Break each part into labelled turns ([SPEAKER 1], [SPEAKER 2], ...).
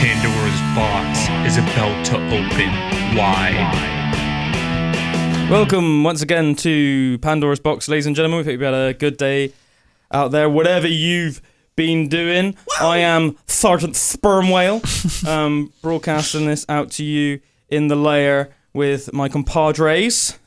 [SPEAKER 1] Pandora's box is about to open wide.
[SPEAKER 2] Welcome once again to Pandora's box, ladies and gentlemen. We hope you've had a good day out there, whatever you've been doing. Whoa. I am Sergeant Sperm Whale, broadcasting this out to you in the lair with my compadres.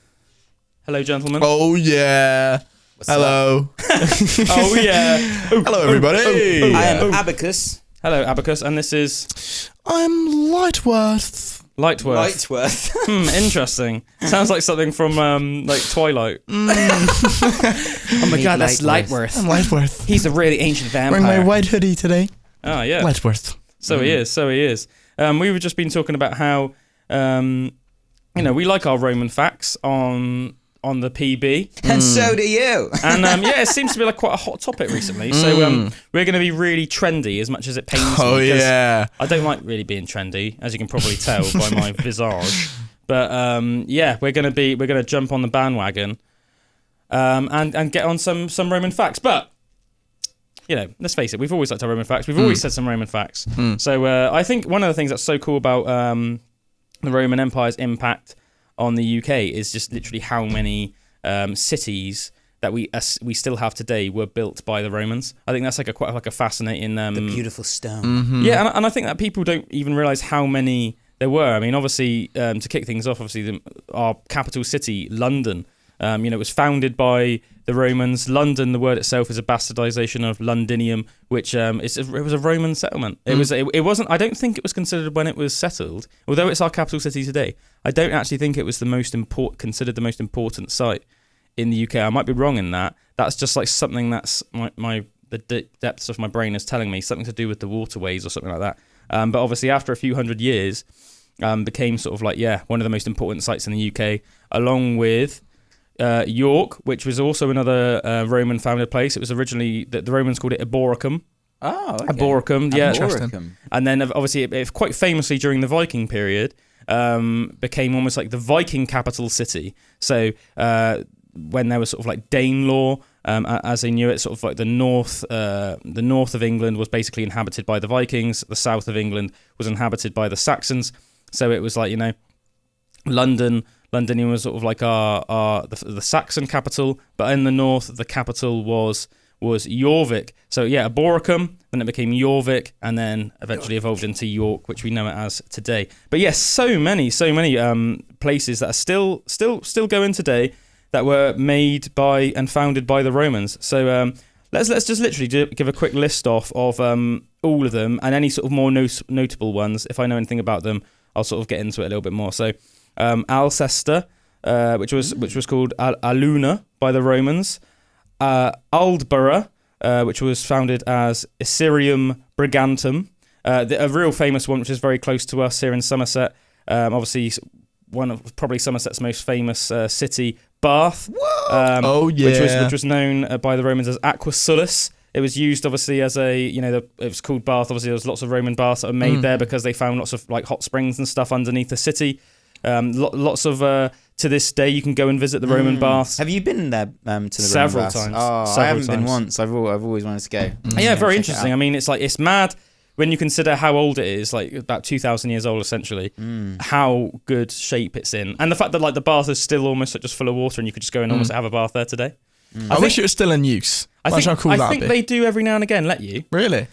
[SPEAKER 2] Hello, gentlemen.
[SPEAKER 3] Oh, yeah.
[SPEAKER 4] What's
[SPEAKER 3] Hello.
[SPEAKER 2] Oh, yeah.
[SPEAKER 3] Hello, everybody.
[SPEAKER 4] I am Abacus.
[SPEAKER 2] Hello, Abacus, and this is...
[SPEAKER 3] I'm Lightworth.
[SPEAKER 2] Lightworth. Interesting. Sounds like something from, like, Twilight.
[SPEAKER 4] Oh my god, that's Lightworth.
[SPEAKER 3] I'm Lightworth.
[SPEAKER 4] He's a really ancient vampire.
[SPEAKER 3] Wearing my white hoodie today.
[SPEAKER 2] Oh, yeah.
[SPEAKER 3] Lightworth.
[SPEAKER 2] So he is. We've just been talking about how, we like our Roman facts on the PB.
[SPEAKER 4] And so do you.
[SPEAKER 2] And it seems to be like quite a hot topic recently. So we're going to be really trendy, as much as it pains me.
[SPEAKER 3] Oh, yeah.
[SPEAKER 2] I don't like really being trendy, as you can probably tell by my visage. But we're going to jump on the bandwagon and get on some Roman facts. But let's face it, we've always liked our Roman facts. We've always said some Roman facts. So I think one of the things that's so cool about the Roman Empire's impact on the UK is just literally how many cities that we still have today were built by the Romans. I think that's quite a fascinating...
[SPEAKER 4] the beautiful stone.
[SPEAKER 3] Mm-hmm.
[SPEAKER 2] Yeah, and I think that people don't even realise how many there were. I mean, obviously, to kick things off, our capital city, London, was founded by the Romans. London, the word itself, is a bastardization of Londinium, which it was a Roman settlement. It wasn't. I don't think it was considered when it was settled, although it's our capital city today. I don't actually think it was considered the most important site in the UK. I might be wrong in that. That's just like something that's the depths of my brain is telling me, something to do with the waterways or something like that. But obviously, after a few hundred years, became sort of like one of the most important sites in the UK, along with York, which was also another Roman founded place. It was originally the Romans called it Eboracum.
[SPEAKER 4] Oh, okay.
[SPEAKER 2] Eboracum, yeah.
[SPEAKER 3] Interesting.
[SPEAKER 2] And then obviously it quite famously during the Viking period became almost like the Viking capital city. So when there was sort of like Danelaw, as they knew it, sort of like the north of England was basically inhabited by the Vikings. The south of England was inhabited by the Saxons. So it was like Londonium was sort of like the Saxon capital, but in the north the capital was Jorvik. So Eboracum, then it became Jorvik, and then eventually evolved into York, which we know it as today. But yes, so many places that are still going today that were made by and founded by the Romans. So let's just literally give a quick list off of all of them, and any sort of more notable ones. If I know anything about them, I'll sort of get into it a little bit more. So Alcester, which was called Aluna by the Romans. Aldborough, which was founded as Isirium Brigantum. A real famous one, which is very close to us here in Somerset. Obviously, one of probably Somerset's most famous city, Bath. Which was known by the Romans as Aqua Sulis. It was used obviously as it was called Bath. Obviously, there was lots of Roman baths that were made there because they found lots of like hot springs and stuff underneath the city. Lots of to this day you can go and visit the Roman baths.
[SPEAKER 4] Have you been there to the
[SPEAKER 2] several
[SPEAKER 4] Roman baths?
[SPEAKER 2] times?
[SPEAKER 4] Oh, I haven't been once. I've always wanted to go.
[SPEAKER 2] Yeah, very interesting. I mean, it's mad when you consider how old it is, like about 2,000 years old essentially. How good shape it's in, and the fact that like the bath is still almost like just full of water, and you could just go and almost have a bath there today.
[SPEAKER 3] I wish it was still in use.
[SPEAKER 2] I
[SPEAKER 3] how cool
[SPEAKER 2] think they do every now and again let you.
[SPEAKER 3] Really?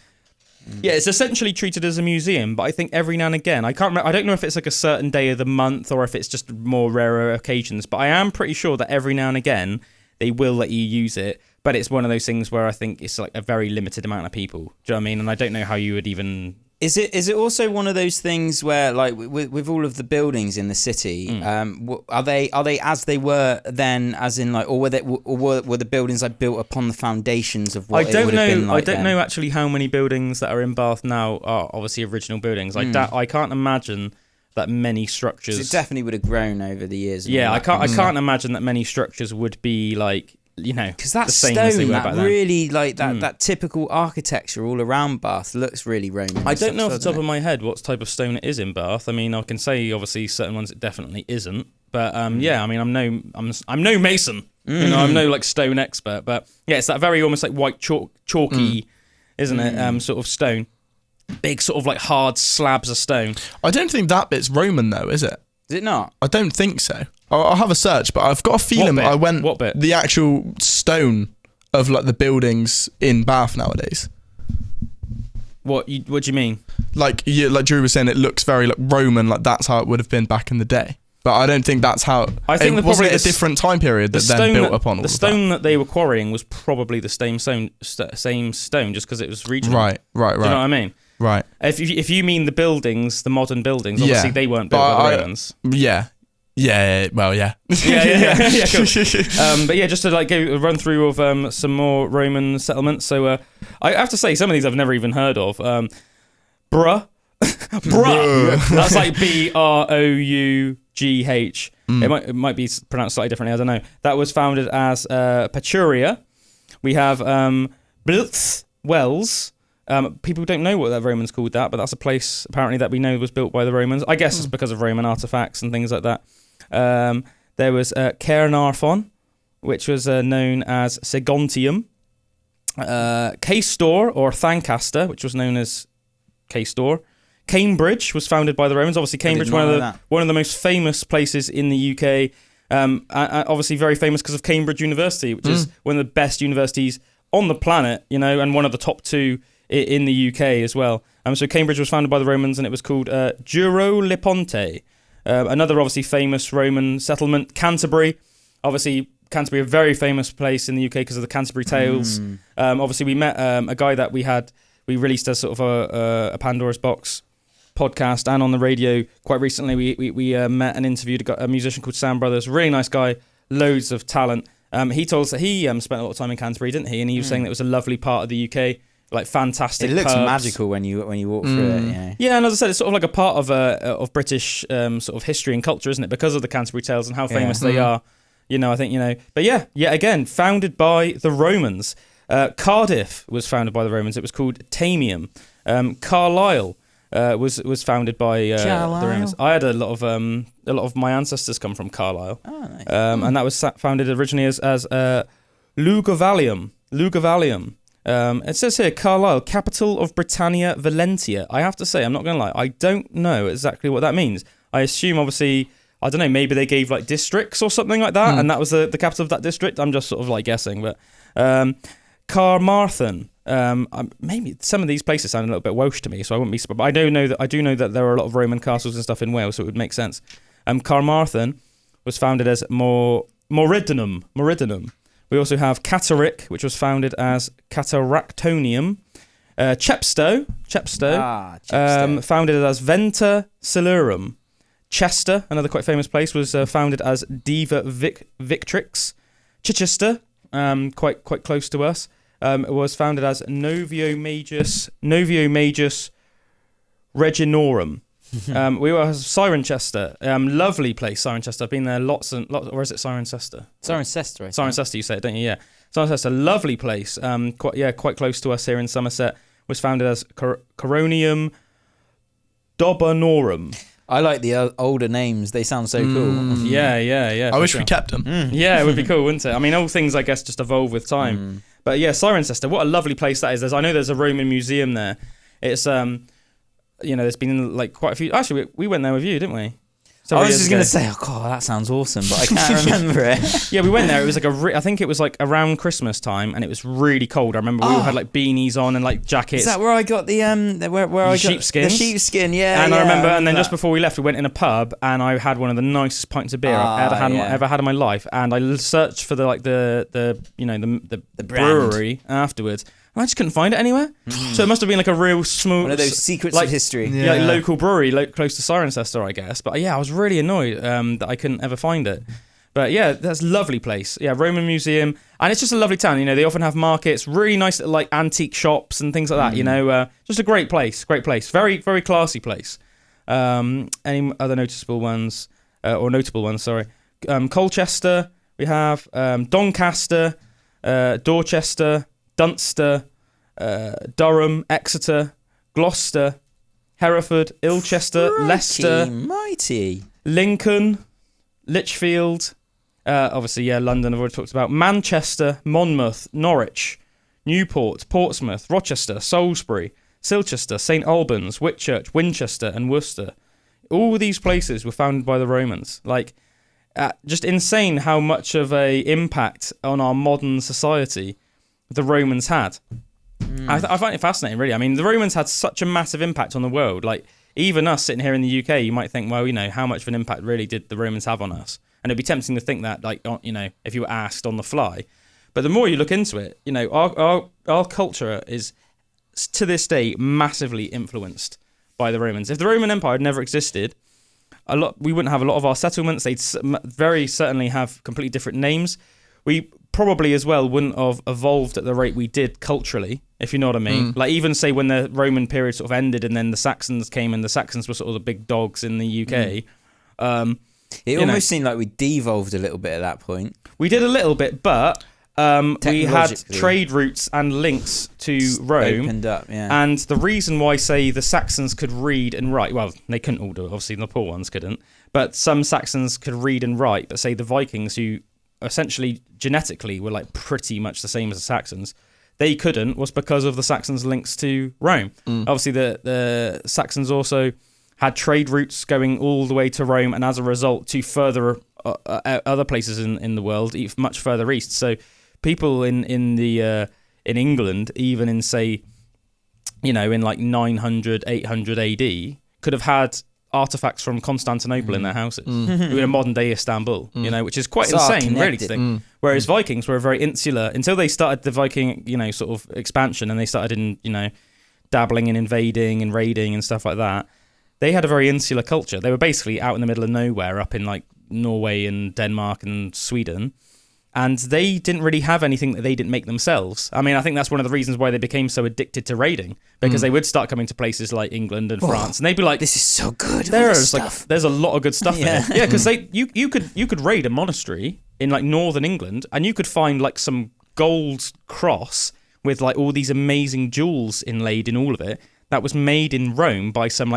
[SPEAKER 2] Yeah, it's essentially treated as a museum, but I think every now and again, I can't remember, I don't know if it's like a certain day of the month or if it's just more rarer occasions, but I am pretty sure that every now and again they will let you use it, but it's one of those things where I think it's like a very limited amount of people. Do you know what I mean? And I don't know how you would even...
[SPEAKER 4] Is it also one of those things where, like, with all of the buildings in the city, are they as they were then, as in like, or were the buildings like built upon the foundations of what it would have been like?
[SPEAKER 2] I don't know actually how many buildings that are in Bath now are obviously original buildings. I can't imagine that many structures.
[SPEAKER 4] It definitely would have grown over the years.
[SPEAKER 2] Yeah, I can't imagine that many structures would be like,
[SPEAKER 4] because that
[SPEAKER 2] the same as they
[SPEAKER 4] stone,
[SPEAKER 2] were
[SPEAKER 4] that
[SPEAKER 2] back then.
[SPEAKER 4] really like that typical architecture all around Bath looks really Roman.
[SPEAKER 2] I don't know off the top of my head what type of stone it is in Bath. I mean, I can say obviously certain ones it definitely isn't, but I mean, I'm no mason, I'm no like stone expert, but yeah, it's that very almost like white chalky, isn't it? Sort of stone. big sort of like hard slabs of stone.
[SPEAKER 3] I don't think that bit's Roman though, is it?
[SPEAKER 4] Is it not?
[SPEAKER 3] I don't think so. I'll have a search, but I've got a feeling
[SPEAKER 2] bit?
[SPEAKER 3] I went
[SPEAKER 2] What bit?
[SPEAKER 3] the actual stone of like the buildings in Bath nowadays.
[SPEAKER 2] What do you mean?
[SPEAKER 3] Like Drew was saying, it looks very like Roman, like that's how it would have been back in the day. But I don't think that's how.
[SPEAKER 2] I think
[SPEAKER 3] it wasn't a different time period that then built upon all
[SPEAKER 2] the
[SPEAKER 3] of
[SPEAKER 2] stone that they were quarrying was probably the same stone, just because it was regional.
[SPEAKER 3] Right.
[SPEAKER 2] Do you know what I mean?
[SPEAKER 3] Right.
[SPEAKER 2] If you mean the buildings, the modern buildings, obviously they weren't built by the Romans.
[SPEAKER 3] Yeah. Well, yeah.
[SPEAKER 2] Yeah, cool. But yeah, just to like go a run through of some more Roman settlements. So I have to say, some of these I've never even heard of. Bruh. That's like Brough. It might be pronounced slightly differently. I don't know. That was founded as Paturia. We have Blitz Wells. People don't know what the Romans called that, but that's a place apparently that we know was built by the Romans. I guess it's because of Roman artifacts and things like that. There was Caernarfon, which was known as Segontium. Caestor or Thancaster, which was known as Caestor. Cambridge was founded by the Romans. Obviously, Cambridge, one of the most famous places in the UK. Obviously, very famous because of Cambridge University, which is one of the best universities on the planet, and one of the top 2 in the UK as well. So Cambridge was founded by the Romans, and it was called Duro Liponte. Another obviously famous Roman settlement, Canterbury. Obviously, Canterbury, a very famous place in the UK because of the Canterbury Tales. Obviously, we met a guy that we released as sort of a Pandora's Box podcast, and on the radio quite recently we met and interviewed a musician called Sam Brothers, really nice guy, loads of talent. He told us that he spent a lot of time in Canterbury, didn't he? And he was saying that it was a lovely part of the UK, like fantastic.
[SPEAKER 4] It looks
[SPEAKER 2] pubs.
[SPEAKER 4] magical when you walk through it.
[SPEAKER 2] Yeah, and as I said, it's sort of like a part of British sort of history and culture, isn't it? Because of the Canterbury Tales and how famous they are. I think But yeah, yet again, founded by the Romans. Cardiff was founded by the Romans. It was called Tamium. Carlisle was founded by the Romans. I had a lot of my ancestors come from Carlisle.
[SPEAKER 4] Oh, nice.
[SPEAKER 2] And that was founded originally as Lugavalium. It says here, Carlisle, capital of Britannia Valentia. I have to say, I'm not going to lie, I don't know exactly what that means. I assume, obviously, I don't know, maybe they gave like districts or something like that, and that was the capital of that district. I'm just sort of like guessing, but Carmarthen. Maybe some of these places sound a little bit Welsh to me, so I wouldn't be surprised. But I do know that there are a lot of Roman castles and stuff in Wales, so it would make sense. Carmarthen was founded as Moridinum. We also have Catterick, which was founded as Cataractonium. Chepstow, founded as Venta Silurum. Chester, another quite famous place, was founded as Diva Victrix. Chichester, quite close to us, it was founded as Novio Magus Reginorum. We were Cirencester, lovely place, Cirencester. I've been there lots, or is it Cirencester?
[SPEAKER 4] Cirencester, I think.
[SPEAKER 2] Cirencester, you say it, don't you? Yeah. Cirencester, lovely place, quite close to us here in Somerset. Was founded as Coronium Dobanorum.
[SPEAKER 4] I like the older names. They sound so cool.
[SPEAKER 2] Yeah.
[SPEAKER 3] I wish we kept them.
[SPEAKER 2] Yeah, it would be cool, wouldn't it? I mean, all things, I guess, just evolve with time. But yeah, Cirencester, what a lovely place that is. I know there's a Roman museum there. It's, there's been like quite a few. Actually, we went there with you, didn't we?
[SPEAKER 4] I was just going to say, oh God, that sounds awesome, but I can't remember it.
[SPEAKER 2] Yeah, we went there. It was like I think it was like around Christmas time, and it was really cold. I remember we all had like beanies on and like jackets.
[SPEAKER 4] Is that where I got the where I got the sheepskin? Yeah.
[SPEAKER 2] And I remember, and then just before we left, we went in a pub, and I had one of the nicest pints of beer I've ever had in my life. And I searched for the brewery afterwards. I just couldn't find it anywhere. So it must have been like a real small...
[SPEAKER 4] One of those secrets of history.
[SPEAKER 2] Yeah, like local brewery close to Cirencester, I guess. But yeah, I was really annoyed that I couldn't ever find it. But yeah, that's a lovely place. Yeah, Roman Museum. And it's just a lovely town. They often have markets, really nice like antique shops and things like that, Just a great place. Very, very classy place. Any other noticeable ones? Sorry. Colchester, we have Doncaster, Dorchester, Dunster, Durham, Exeter, Gloucester, Hereford, Ilchester, Leicester,
[SPEAKER 4] mighty,
[SPEAKER 2] Lincoln, Lichfield, obviously, London I've already talked about, Manchester, Monmouth, Norwich, Newport, Portsmouth, Rochester, Salisbury, Silchester, St Albans, Whitchurch, Winchester, and Worcester. All these places were founded by the Romans. Like, just insane how much of a impact on our modern society the Romans had. I find it fascinating, really. I mean, the Romans had such a massive impact on the world. Like, even us sitting here in the UK, you might think, well, how much of an impact really did the Romans have on us? And it'd be tempting to think that, like, if you were asked on the fly. But the more you look into it, our culture is, to this day, massively influenced by the Romans. If the Roman Empire had never existed, we wouldn't have a lot of our settlements. They'd very certainly have completely different names. We probably as well wouldn't have evolved at the rate we did culturally, if you know what I mean. Like, even say when the Roman period sort of ended and then the Saxons came, and the Saxons were sort of the big dogs in the UK.
[SPEAKER 4] It almost seemed like we devolved a little bit at that point.
[SPEAKER 2] We did a little bit, but we had trade routes and links to Rome.
[SPEAKER 4] Opened up, yeah.
[SPEAKER 2] And the reason why, say, the Saxons could read and write, well, they couldn't all do it, obviously the poor ones couldn't, but some Saxons could read and write, but say the Vikings, who essentially genetically were like pretty much the same as the Saxons, they couldn't, was because of the Saxons' links to Rome. Obviously the Saxons also had trade routes going all the way to Rome, and as a result to further other places in the world, much further east. So people in England, even in, say, in like 900, 800 AD, could have had artifacts from Constantinople in their houses, in a modern day Istanbul, which is quite insane, really, to think. Whereas Vikings were very insular until they started the Viking, sort of expansion, and they started dabbling in invading and raiding and stuff like that. They had a very insular culture. They were basically out in the middle of nowhere, up in like Norway and Denmark and Sweden. And they didn't really have anything that they didn't make themselves. I mean, I think that's one of the reasons why they became so addicted to raiding, because they would start coming to places like England and France, and they'd be like,
[SPEAKER 4] "This is so good."
[SPEAKER 2] There's a lot of good stuff there. Yeah, because you could raid a monastery in like northern England, and you could find like some gold cross with like all these amazing jewels inlaid in all of it. That was made in Rome by some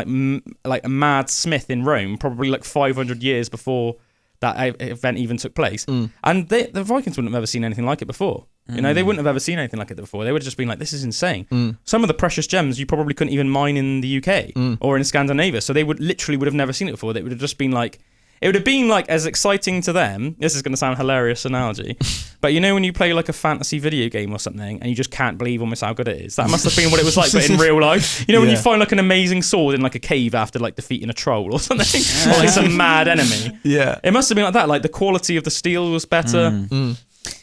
[SPEAKER 2] like a mad smith in Rome, probably like 500 years before that event even took place. And the Vikings wouldn't have ever seen anything like it before. They wouldn't have ever seen anything like it before. They would have just been like, this is insane. Some of the precious gems you probably couldn't even mine in the UK or in Scandinavia. So they would have never seen it before. They would have just been like, it would have been like as exciting to them. This is going to sound hilarious analogy, but when you play like a fantasy video game or something and you just can't believe almost how good it is. That must have been what it was like, but in real life. When you find like an amazing sword in like a cave after like defeating a troll or something, or like some mad enemy. Yeah, it must have been like that. Like the quality of the steel was better.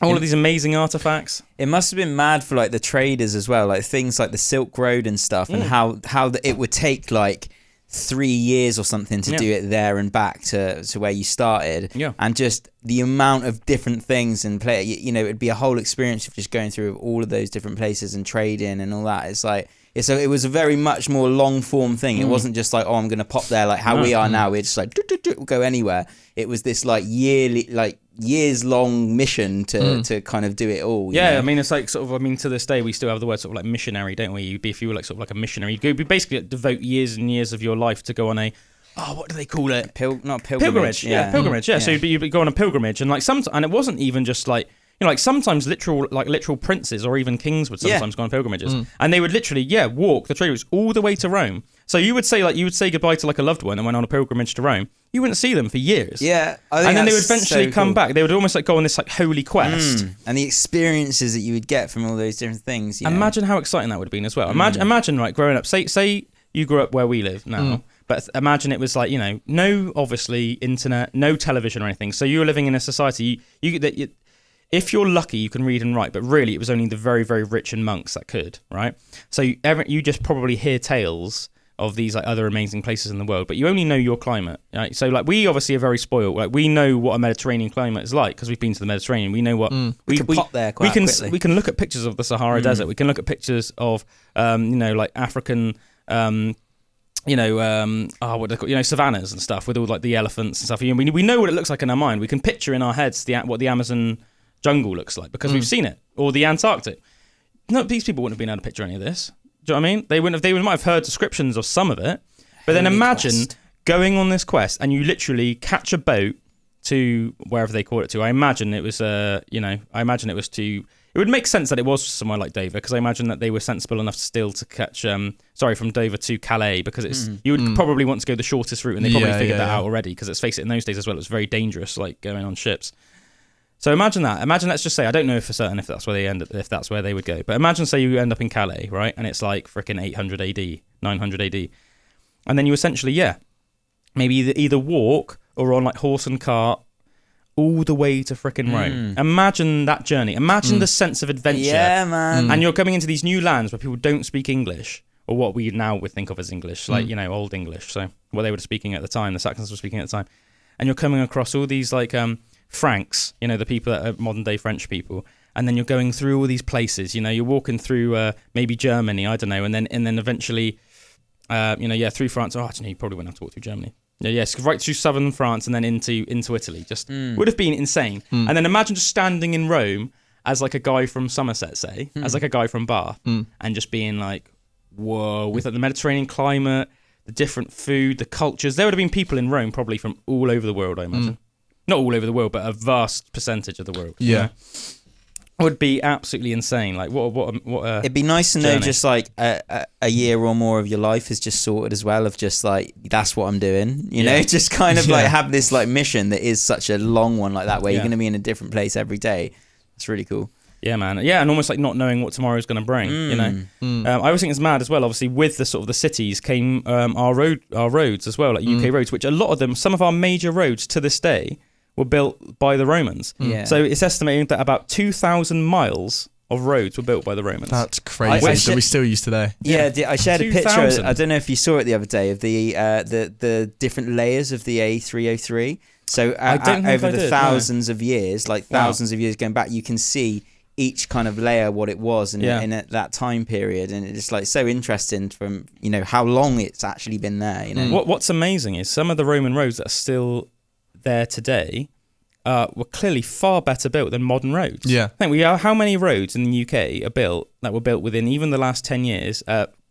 [SPEAKER 2] All of these amazing artifacts.
[SPEAKER 4] It must have been mad for like the traders as well, like things like the Silk Road and stuff, and how it would take like 3 years or something to do it there and back to where you started. And just the amount of different things and play, it'd be a whole experience of just going through all of those different places and trading and all that. It's like, it was a very much more long form thing. It wasn't just like, oh, I'm going to pop there like how we are now. We're just like, we'll go anywhere. It was this like years long mission to kind of do it all.
[SPEAKER 2] Yeah, I mean, it's like sort of, to this day we still have the word sort of like missionary, don't we? If you were like sort of like a missionary, you'd basically devote years and years of your life to go on a, what do they call it?
[SPEAKER 4] Not pilgrimage.
[SPEAKER 2] Pilgrimage. Yeah. So you'd go on a pilgrimage, and like and it wasn't even just like, like sometimes literal princes or even kings would sometimes go on pilgrimages, and they would literally walk the trade routes all the way to Rome. So you would say goodbye to like a loved one and went on a pilgrimage to Rome. You wouldn't see them for years.
[SPEAKER 4] Yeah,
[SPEAKER 2] and then they would eventually come back. They would almost like go on this like holy quest,
[SPEAKER 4] and the experiences that you would get from all those different things.
[SPEAKER 2] Imagine how exciting that would have been as well. Imagine like growing up. Say you grew up where we live now. But imagine it was like, no obviously internet, no television or anything. So you were living in a society if you're lucky, you can read and write, but really it was only the very, very rich and monks that could, right? So you just probably hear tales of these like other amazing places in the world, but you only know your climate, right? So like we obviously are very spoiled. Like we know what a Mediterranean climate is like because we've been to the Mediterranean. We know what
[SPEAKER 4] we can pop there quite quickly.
[SPEAKER 2] We can look at pictures of the Sahara Desert. We can look at pictures of like African what do they call, savannas and stuff with all like the elephants and stuff. We know what it looks like in our mind. We can picture in our heads what the Amazon jungle looks like because we've seen it, or the Antarctic. No, these people wouldn't have been able to picture any of this. Do you know what I mean? They might have heard descriptions of some of it, but then imagine going on this quest and you literally catch a boat to wherever they call it to. I imagine it was to it would make sense that it was somewhere like Dover, because I imagine that they were sensible enough still to catch from Dover to Calais, because it's you would probably want to go the shortest route, and they probably figured that out already, because let's face it, in those days as well, it was very dangerous, like going on ships. So imagine that. Imagine, let's just say, I don't know for certain if that's where they would go, but imagine, say, you end up in Calais, right, and it's like freaking 800 AD, 900 AD, and then you essentially, maybe either walk or on like horse and cart all the way to frickin' Rome. Imagine that journey. Imagine the sense of adventure.
[SPEAKER 4] Yeah, man.
[SPEAKER 2] And you're coming into these new lands where people don't speak English, or what we now would think of as English, like, Old English. So what they were speaking at the time, the Saxons were speaking at the time. And you're coming across all these like Franks, the people that are modern day French people. And then you're going through all these places, you're walking through maybe Germany, I don't know. And then eventually, through France. Oh, actually, you probably wouldn't have to walk through Germany. Yes, right through southern France and then into Italy. Just would have been insane. And then imagine just standing in Rome as like a guy from Somerset, say, as like a guy from Bath, and just being like, whoa, with like, the Mediterranean climate, the different food, the cultures. There would have been people in Rome probably from all over the world, I imagine. Not all over the world, but a vast percentage of the world.
[SPEAKER 3] Yeah.
[SPEAKER 2] Would be absolutely insane. Like what
[SPEAKER 4] it'd be nice to know
[SPEAKER 2] journey.
[SPEAKER 4] just like a year or more of your life is just sorted as well, of just like, that's what I'm doing, you know, just kind of like have this like mission that is such a long one like that, where you're going to be in a different place every day. It's really cool.
[SPEAKER 2] Yeah, man. Yeah, and almost like not knowing what tomorrow's going to bring, I always think it's mad as well. Obviously, with the sort of the cities came our roads as well, like UK roads, which a lot of them, some of our major roads to this day, were built by the Romans.
[SPEAKER 4] Yeah.
[SPEAKER 2] So it's estimated that about 2,000 miles of roads were built by the Romans.
[SPEAKER 3] That's crazy that we still use today.
[SPEAKER 4] Yeah, I shared a
[SPEAKER 2] 2,000.
[SPEAKER 4] picture. I don't know if you saw it the other day, of the different layers of the A303. So over the thousands of years, like thousands of years going back, you can see each kind of layer what it was in that time period, and it's like so interesting from how long it's actually been there.
[SPEAKER 2] What's amazing is some of the Roman roads that are still there today were clearly far better built than modern roads.
[SPEAKER 3] Yeah.
[SPEAKER 2] I think how many roads in the UK were built within even the last 10 years,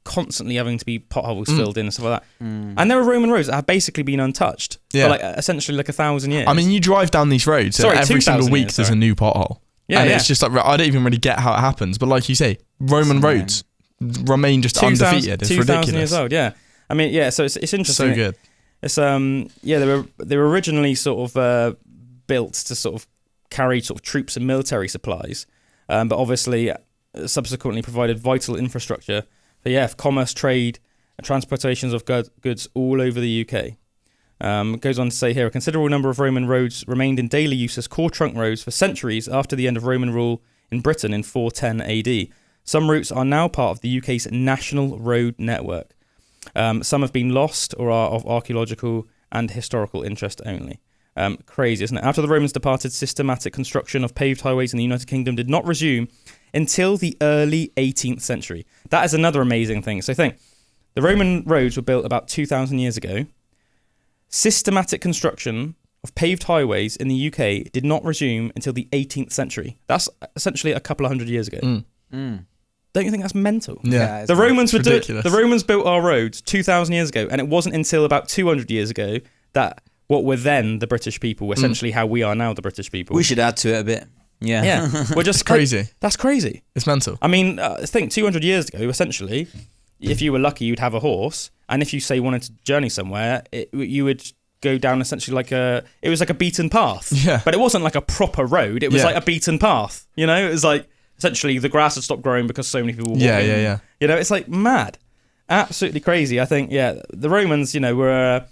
[SPEAKER 2] constantly having to be potholes filled in and stuff like that. And there are Roman roads that have basically been untouched for like essentially like 1,000 years.
[SPEAKER 3] I mean, you drive down these roads and every single week there's a new pothole. Yeah, and it's just like, I don't even really get how it happens. But like you say, Roman roads remain just undefeated. It's
[SPEAKER 2] 2,000
[SPEAKER 3] ridiculous.
[SPEAKER 2] years old, yeah. I mean, so it's interesting.
[SPEAKER 3] So good.
[SPEAKER 2] It's they were originally sort of built to sort of carry sort of troops and military supplies, but obviously subsequently provided vital infrastructure for commerce, trade, and transportations of goods all over the UK. It goes on to say here, a considerable number of Roman roads remained in daily use as core trunk roads for centuries after the end of Roman rule in Britain in 410 AD. Some routes are now part of the UK's national road network. Some have been lost or are of archaeological and historical interest only. Crazy, isn't it? After the Romans departed, systematic construction of paved highways in the United Kingdom did not resume until the early 18th century. That is another amazing thing. So think, the Roman roads were built about 2,000 years ago. Systematic construction of paved highways in the UK did not resume until the 18th century. That's essentially a couple of hundred years ago. Don't you think that's mental?
[SPEAKER 3] Yeah.
[SPEAKER 2] The Romans
[SPEAKER 3] would ridiculous.
[SPEAKER 2] The Romans built our roads 2,000 years ago, and it wasn't until about 200 years ago that what were then the British people were essentially how we are now the British people.
[SPEAKER 4] We should add to it a bit. Yeah.
[SPEAKER 2] We're just
[SPEAKER 3] crazy.
[SPEAKER 2] That's crazy.
[SPEAKER 3] It's mental.
[SPEAKER 2] I mean, think 200 years ago, essentially, if you were lucky, you'd have a horse, and if you say wanted to journey somewhere, you would go down essentially it was like a beaten path.
[SPEAKER 3] Yeah.
[SPEAKER 2] But it wasn't like a proper road. It was like a beaten path. It was like essentially the grass had stopped growing because so many people were walking.
[SPEAKER 3] Yeah.
[SPEAKER 2] It's like mad. Absolutely crazy. I think, the Romans, were,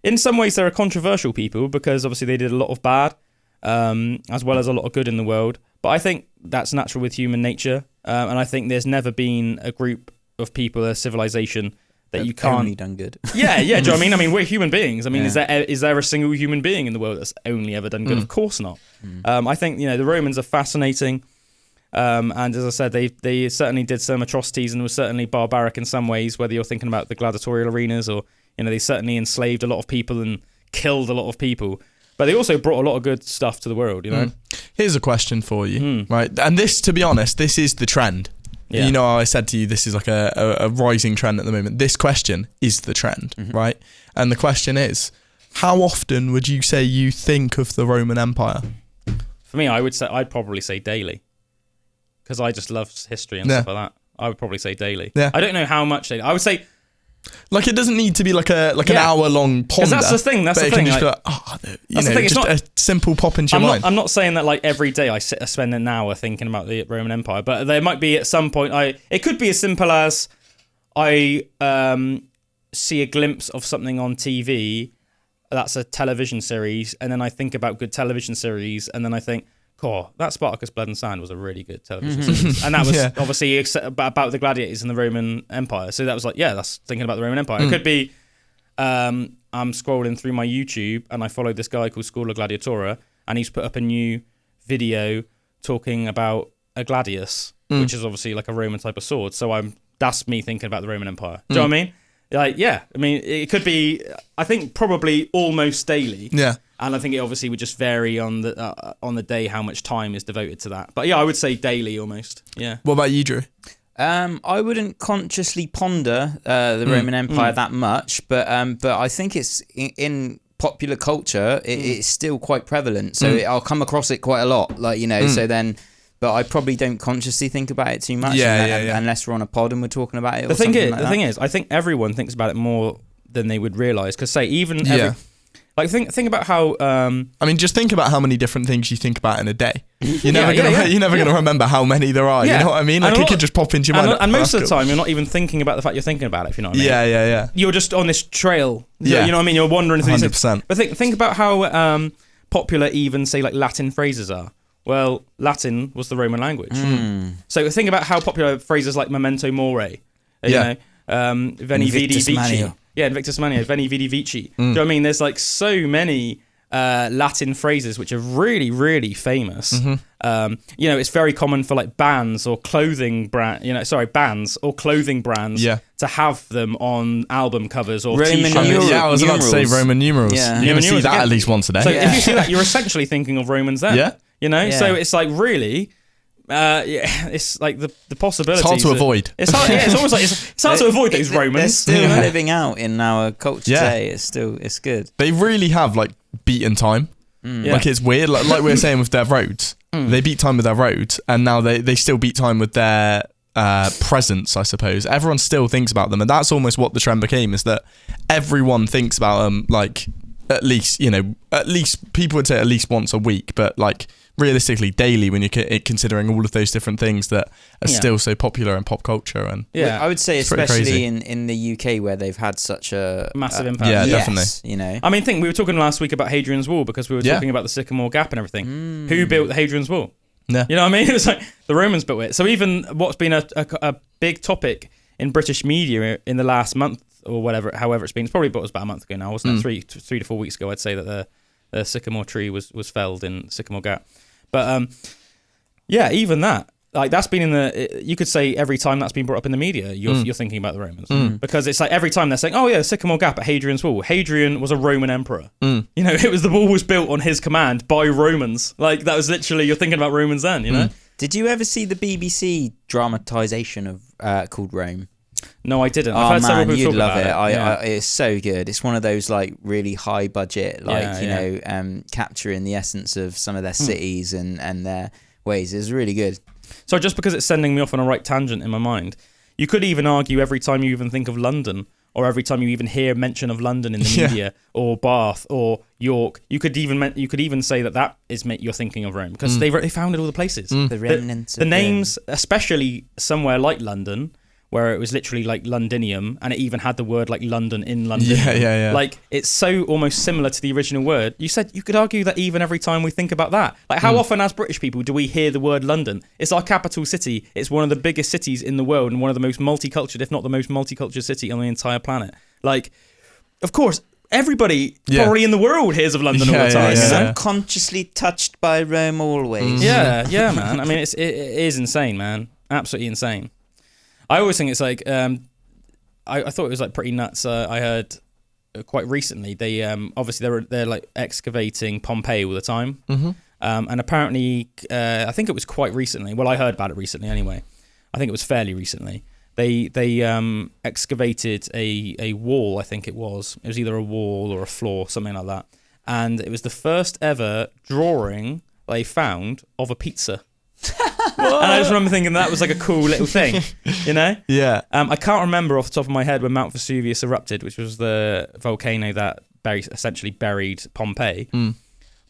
[SPEAKER 2] in some ways, they're a controversial people because obviously they did a lot of bad, as well as a lot of good in the world. But I think that's natural with human nature. And I think there's never been a group of people, a civilization, that you can't
[SPEAKER 4] only done good.
[SPEAKER 2] Yeah. Do you know what I mean? I mean, we're human beings. I mean, is there a single human being in the world that's only ever done good? Of course not. I think the Romans are fascinating, and as I said, they certainly did some atrocities and were certainly barbaric in some ways. Whether you're thinking about the gladiatorial arenas or they certainly enslaved a lot of people and killed a lot of people. But they also brought a lot of good stuff to the world.
[SPEAKER 3] Here's a question for you, right? And this, to be honest, this is the trend. Yeah. I said to you, this is like a rising trend at the moment. This question is the trend, right? And the question is, how often would you say you think of the Roman Empire?
[SPEAKER 2] For me, I'd probably say daily. because I just love history and stuff like that. I would probably say daily.
[SPEAKER 3] Yeah.
[SPEAKER 2] I don't know how much daily. I would say
[SPEAKER 3] like it doesn't need to be like an hour long ponder.
[SPEAKER 2] That's the thing. That's the thing.
[SPEAKER 3] Just
[SPEAKER 2] Like,
[SPEAKER 3] the thing. Just a simple pop into your mind.
[SPEAKER 2] I'm not saying that like every day I spend an hour thinking about the Roman Empire, but there might be at some point it could be as simple as I see a glimpse of something on TV that's a television series, and then I think about good television series, and then I think, cool, that Spartacus Blood and Sand was a really good television series. And that was obviously about the gladiators in the Roman Empire. So that was like, that's thinking about the Roman Empire. It could be I'm scrolling through my YouTube and I follow this guy called School of Gladiatora, and he's put up a new video talking about a gladius, which is obviously like a Roman type of sword. So that's me thinking about the Roman Empire. Do you know what I mean? Like, I mean, it could be, I think probably almost daily.
[SPEAKER 3] Yeah.
[SPEAKER 2] And I think it obviously would just vary on the day how much time is devoted to that. But I would say daily almost. Yeah.
[SPEAKER 3] What about you, Drew?
[SPEAKER 4] I wouldn't consciously ponder the Roman Empire that much, but I think it's in popular culture. It's still quite prevalent, so I'll come across it quite a lot. Like so then. But I probably don't consciously think about it too much, unless we're on a pod and we're talking about it.
[SPEAKER 2] The thing is, I think everyone thinks about it more than they would realise. Because like think about how.
[SPEAKER 3] I mean, just think about how many different things you think about in a day. You're never gonna remember how many there are. You know what I mean? Like it could just pop into your mind.
[SPEAKER 2] And most of the time, you're not even thinking about the fact you're thinking about it. If you know what I mean?
[SPEAKER 3] Yeah.
[SPEAKER 2] You're just on this trail. Yeah. You know what I mean? You're wandering through
[SPEAKER 3] 100%.
[SPEAKER 2] But think about how popular even say like Latin phrases are. Well, Latin was the Roman language. So think about how popular phrases like memento mori, veni vidi vici. Yeah, Invictus Manio, veni vidi vici. Do you know what I mean? There's like so many Latin phrases which are really, really famous. It's very common for like bands or clothing bands or clothing brands to have them on album covers or
[SPEAKER 4] Roman
[SPEAKER 2] t-shirts.
[SPEAKER 3] I was about to say Roman numerals.
[SPEAKER 4] Yeah.
[SPEAKER 3] You see that at least once a day.
[SPEAKER 2] So if you see that, you're essentially thinking of Romans then.
[SPEAKER 3] Yeah.
[SPEAKER 2] So it's like really, it's like the possibilities.
[SPEAKER 3] It's hard to avoid.
[SPEAKER 2] It's hard. It's almost like it's hard to avoid those Romans.
[SPEAKER 4] They're still living out in our culture today. It's good.
[SPEAKER 3] They really have like beaten time. Like it's weird. Like we were saying with their roads, they beat time with their roads, and now they still beat time with their presence. I suppose everyone still thinks about them, and that's almost what the trend became. Is that everyone thinks about them like. At least people would say at least once a week, but like realistically daily when you're considering all of those different things that are still so popular in pop culture. And
[SPEAKER 4] I would say especially in the UK where they've had such a
[SPEAKER 2] massive impact.
[SPEAKER 3] Definitely.
[SPEAKER 2] I mean, we were talking last week about Hadrian's Wall because we were talking about the Sycamore Gap and everything. Who built the Hadrian's Wall?
[SPEAKER 3] Yeah.
[SPEAKER 2] You know what I mean? It was like the Romans built it. So even what's been a big topic in British media in the last month or however it's been, it's probably about a month ago now, wasn't it? 3 to 4 weeks ago, I'd say that the sycamore tree was felled in Sycamore Gap. But even that, like that's been you could say every time that's been brought up in the media, you're thinking about the Romans because it's like every time they're saying, oh yeah, Sycamore Gap at Hadrian's Wall. Hadrian was a Roman emperor. The wall was built on his command by Romans. Like that was literally, you're thinking about Romans then.
[SPEAKER 4] Did you ever see the BBC dramatization of called Rome?
[SPEAKER 2] No, I didn't.
[SPEAKER 4] I've heard several people talk about it. It's so good. It's one of those like really high budget, capturing the essence of some of their cities and their ways. It's really good.
[SPEAKER 2] So just because it's sending me off on a right tangent in my mind, you could even argue every time you even think of London, or every time you even hear mention of London in the media, or Bath or York, you could even say that is you're thinking of Rome because they founded all the places.
[SPEAKER 4] The remnants.
[SPEAKER 2] The names, especially somewhere like London, where it was literally like Londinium, and it even had the word like London in London.
[SPEAKER 3] Yeah.
[SPEAKER 2] Like it's so almost similar to the original word. You said you could argue that even every time we think about that, like how often as British people do we hear the word London? It's our capital city. It's one of the biggest cities in the world and one of the most multicultural, if not the most multicultural city on the entire planet. Like, of course, everybody probably in the world hears of London all the time.
[SPEAKER 4] It's unconsciously touched by Rome always.
[SPEAKER 2] Yeah, man. I mean, it is insane, man. Absolutely insane. I always think it's like I thought it was like pretty nuts. I heard quite recently they obviously they're like excavating Pompeii all the time, and apparently I think it was quite recently. Well, I heard about it recently anyway. I think it was fairly recently. They excavated a wall. I think it was either a wall or a floor, something like that, and it was the first ever drawing they found of a pizza. I just remember thinking that was like a cool little thing, you know?
[SPEAKER 3] Yeah.
[SPEAKER 2] I can't remember off the top of my head when Mount Vesuvius erupted, which was the volcano that essentially buried Pompeii.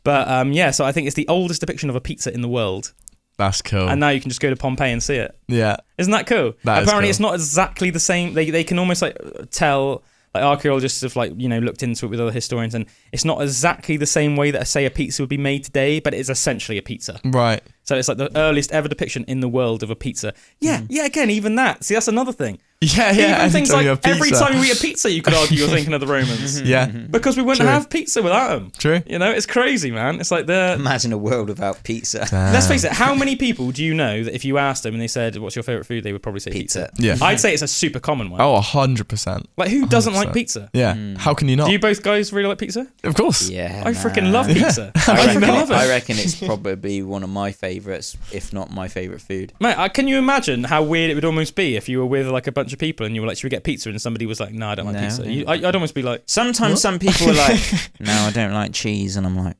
[SPEAKER 2] But yeah, so I think it's the oldest depiction of a pizza in the world.
[SPEAKER 3] That's cool.
[SPEAKER 2] And now you can just go to Pompeii and see it.
[SPEAKER 3] Yeah.
[SPEAKER 2] Isn't that cool? Apparently
[SPEAKER 3] cool.
[SPEAKER 2] it's not exactly the same. They can almost like tell, like archaeologists have like, you know, looked into it with other historians, and it's not exactly the same way that, say, a pizza would be made today, but it is essentially a pizza.
[SPEAKER 3] Right.
[SPEAKER 2] So it's like the earliest ever depiction in the world of a pizza. Yeah, again, even that. See, that's another thing.
[SPEAKER 3] Yeah.
[SPEAKER 2] Even things like every time you eat a pizza, you could argue you're thinking of the Romans.
[SPEAKER 3] Yeah.
[SPEAKER 2] Because we wouldn't have pizza without them.
[SPEAKER 3] True.
[SPEAKER 2] You know, it's crazy, man. It's like
[SPEAKER 4] Imagine a world without pizza.
[SPEAKER 2] Let's face it, how many people do you know that if you asked them and they said, what's your favourite food, they would probably say pizza?
[SPEAKER 3] Yeah.
[SPEAKER 2] I'd say it's a super common one.
[SPEAKER 3] Oh, 100%.
[SPEAKER 2] Like, who doesn't like pizza?
[SPEAKER 3] Yeah. How can you not?
[SPEAKER 2] Do you both guys really like pizza?
[SPEAKER 3] Of course.
[SPEAKER 4] Yeah.
[SPEAKER 2] I freaking love pizza.
[SPEAKER 3] Yeah.
[SPEAKER 2] I freaking love it.
[SPEAKER 4] I reckon it's probably one of my favourites, if not my favourite food.
[SPEAKER 2] Mate, can you imagine how weird it would almost be if you were with like a bunch of people and you were like, should we get pizza? And somebody was like, no, I don't like pizza. I'd almost be like...
[SPEAKER 4] Sometimes some people are like, no, I don't like cheese. And I'm like,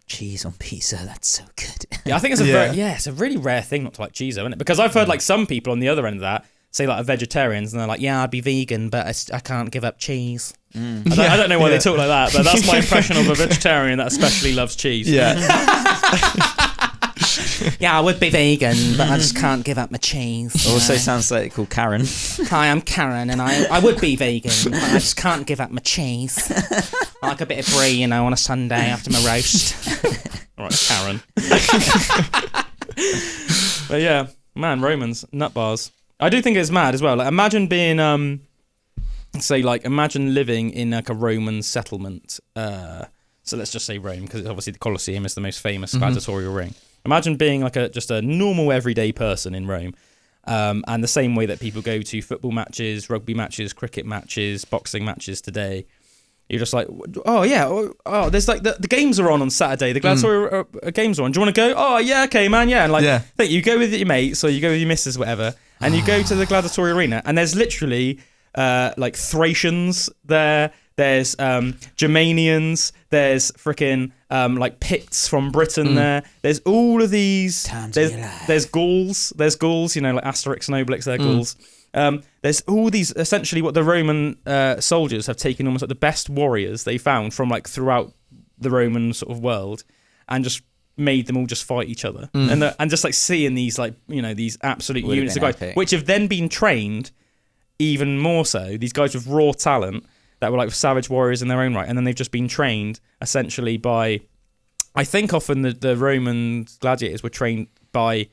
[SPEAKER 4] cheese on pizza, that's so good.
[SPEAKER 2] Yeah, I think it's it's a really rare thing not to like cheese, though, isn't it? Because I've heard like some people on the other end of that say like are vegetarians and they're like, yeah, I'd be vegan, but I can't give up cheese. I don't know why they talk like that, but that's my impression of a vegetarian that especially loves cheese.
[SPEAKER 3] Yeah.
[SPEAKER 2] Yeah, I would be vegan, but I just can't give up my cheese.
[SPEAKER 4] Also sounds like they're called Karen.
[SPEAKER 2] Hi, I'm Karen, and I would be vegan, but I just can't give up my cheese. I like a bit of brie, you know, on a Sunday after my roast. All right, Karen. But yeah, man, Romans, nut bars. I do think it's mad as well. Like, imagine being, imagine living in like a Roman settlement. So let's just say Rome, because obviously the Colosseum is the most famous gladiatorial ring. Imagine being like just a normal everyday person in Rome, and the same way that people go to football matches, rugby matches, cricket matches, boxing matches today. You're just like, oh yeah, there's like the games are on Saturday. The gladiatorial games are on. Do you want to go? Oh yeah, okay, man, yeah. And like, think you go with your mates or you go with your missus, whatever, and you go to the gladiatorial arena, and there's literally like Thracians there. There's Germanians. There's freaking like Picts from Britain there. There's all of these. There's Gauls. There's Gauls. You know, like Asterix and Obelix. They're Gauls. There's all these. Essentially, what the Roman soldiers have taken almost like the best warriors they found from like throughout the Roman sort of world, and just made them all just fight each other. And just like seeing these like, you know, these absolute units of guys, which have then been trained even more so. These guys with raw talent that were like savage warriors in their own right, and then they've just been trained essentially by, I think often the Roman gladiators were trained by,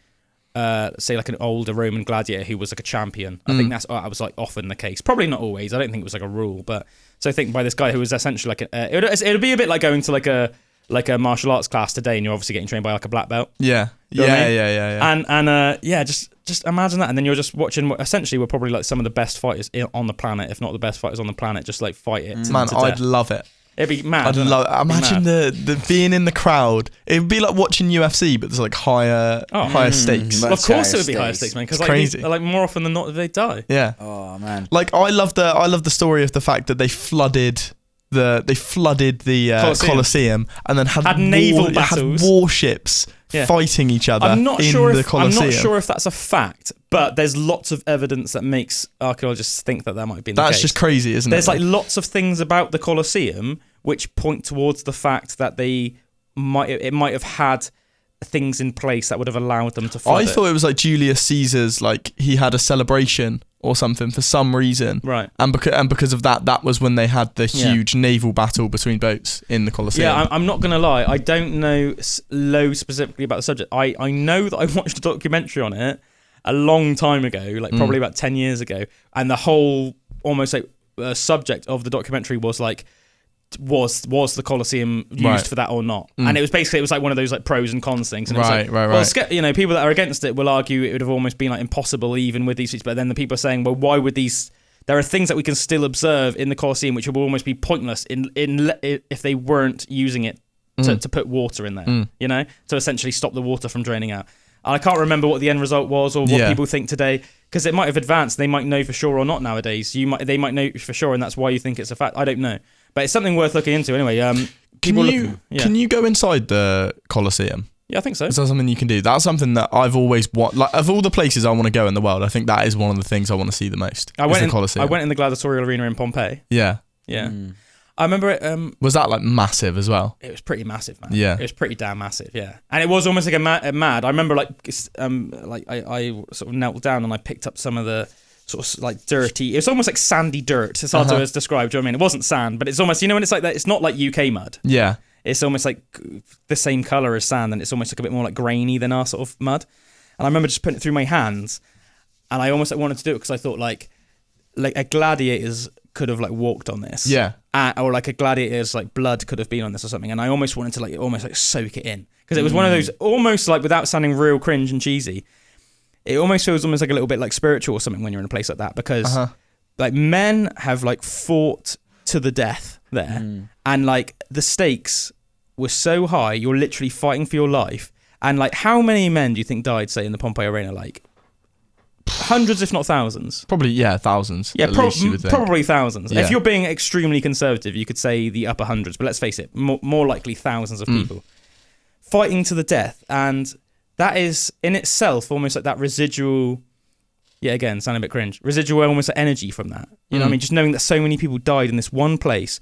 [SPEAKER 2] say like an older Roman gladiator who was like a champion. I think that was like often the case. Probably not always. I don't think it was like a rule, but so I think by this guy who was essentially like it'd be a bit like going to like a martial arts class today, and you're obviously getting trained by like a black belt. Yeah.
[SPEAKER 3] You know what I mean?
[SPEAKER 2] And just imagine that, and then you're just watching what essentially were probably like some of the best fighters on the planet, if not the best fighters on the planet, just like fight it.
[SPEAKER 3] Man, I'd love it.
[SPEAKER 2] It'd be mad.
[SPEAKER 3] Imagine the being in the crowd. It'd be like watching UFC, but there's like higher stakes.
[SPEAKER 2] Well, of course it would be higher stakes, man. Because like,
[SPEAKER 3] crazy.
[SPEAKER 2] Like more often than not, they die.
[SPEAKER 3] Yeah.
[SPEAKER 4] Oh man.
[SPEAKER 3] Like I love the story of the fact that they flooded the Colosseum and then had
[SPEAKER 2] naval battles,
[SPEAKER 3] had warships fighting each other.
[SPEAKER 2] I'm not sure
[SPEAKER 3] if
[SPEAKER 2] that's a fact, but there's lots of evidence that makes archaeologists think that might be the case.
[SPEAKER 3] That's just crazy, isn't
[SPEAKER 2] There's
[SPEAKER 3] it?
[SPEAKER 2] like lots of things about the Colosseum which point towards the fact that it might have had things in place that would have allowed them to flood
[SPEAKER 3] I thought it was like Julius Caesar's, like he had a celebration or something for some reason,
[SPEAKER 2] right?
[SPEAKER 3] And because of that was when they had the huge naval battle between boats in the Colosseum.
[SPEAKER 2] Yeah, I'm not gonna lie, I don't know loads specifically about the subject. I know that I watched a documentary on it a long time ago, like probably about 10 years ago, and the whole almost like subject of the documentary was like, was the Colosseum used for that or not? And it was like one of those like pros and cons things. And
[SPEAKER 3] right.
[SPEAKER 2] You know, people that are against it will argue it would have almost been like impossible even with these seats. But then the people are saying, well, why would these? There are things that we can still observe in the Colosseum which will almost be pointless if they weren't using it to put water in there. You know, to essentially stop the water from draining out. And I can't remember what the end result was or what people think today, because it might have advanced. They might know for sure or not nowadays. They might know for sure, and that's why you think it's a fact. I don't know. But it's something worth looking into anyway. Can you go inside the Colosseum? Yeah, I think so.
[SPEAKER 3] Is that something you can do? That's something that I've always like of all the places I want to go in the world. I think that is one of the things I want to see the most.
[SPEAKER 2] I went
[SPEAKER 3] the Colosseum.
[SPEAKER 2] I went in the Gladiatorial Arena in Pompeii.
[SPEAKER 3] Yeah.
[SPEAKER 2] Yeah. I remember it.
[SPEAKER 3] Was that like massive as well?
[SPEAKER 2] It was pretty massive, man.
[SPEAKER 3] Yeah.
[SPEAKER 2] It was pretty damn massive, yeah. And it was almost like a mad. I remember like I sort of knelt down and I picked up some of the sort of like dirty. It was almost like sandy dirt. It's hard to describe. Do you know what I mean? It wasn't sand, but it's almost, when it's like that. It's not like UK mud.
[SPEAKER 3] Yeah.
[SPEAKER 2] It's almost like the same color as sand, and it's almost like a bit more like grainy than our sort of mud. And I remember just putting it through my hands, and I almost wanted to do it because I thought like a gladiator's could have like walked on this, or like a gladiator's like blood could have been on this or something. And I almost wanted to like almost like soak it in because it was one of those almost like, without sounding real cringe and cheesy, it almost feels almost like a little bit like spiritual or something when you're in a place like that, because like men have like fought to the death there, and like the stakes were so high, you're literally fighting for your life. And like, how many men do you think died, say, in the Pompeii Arena? Like hundreds, if not thousands.
[SPEAKER 3] Probably, thousands.
[SPEAKER 2] Yeah,
[SPEAKER 3] at least you would think.
[SPEAKER 2] probably thousands.
[SPEAKER 3] Yeah.
[SPEAKER 2] If you're being extremely conservative, you could say the upper hundreds, but let's face it, more likely thousands of people fighting to the death. And that is in itself almost like that residual, again, sounding a bit cringe, residual almost like energy from that. You know what I mean? Just knowing that so many people died in this one place.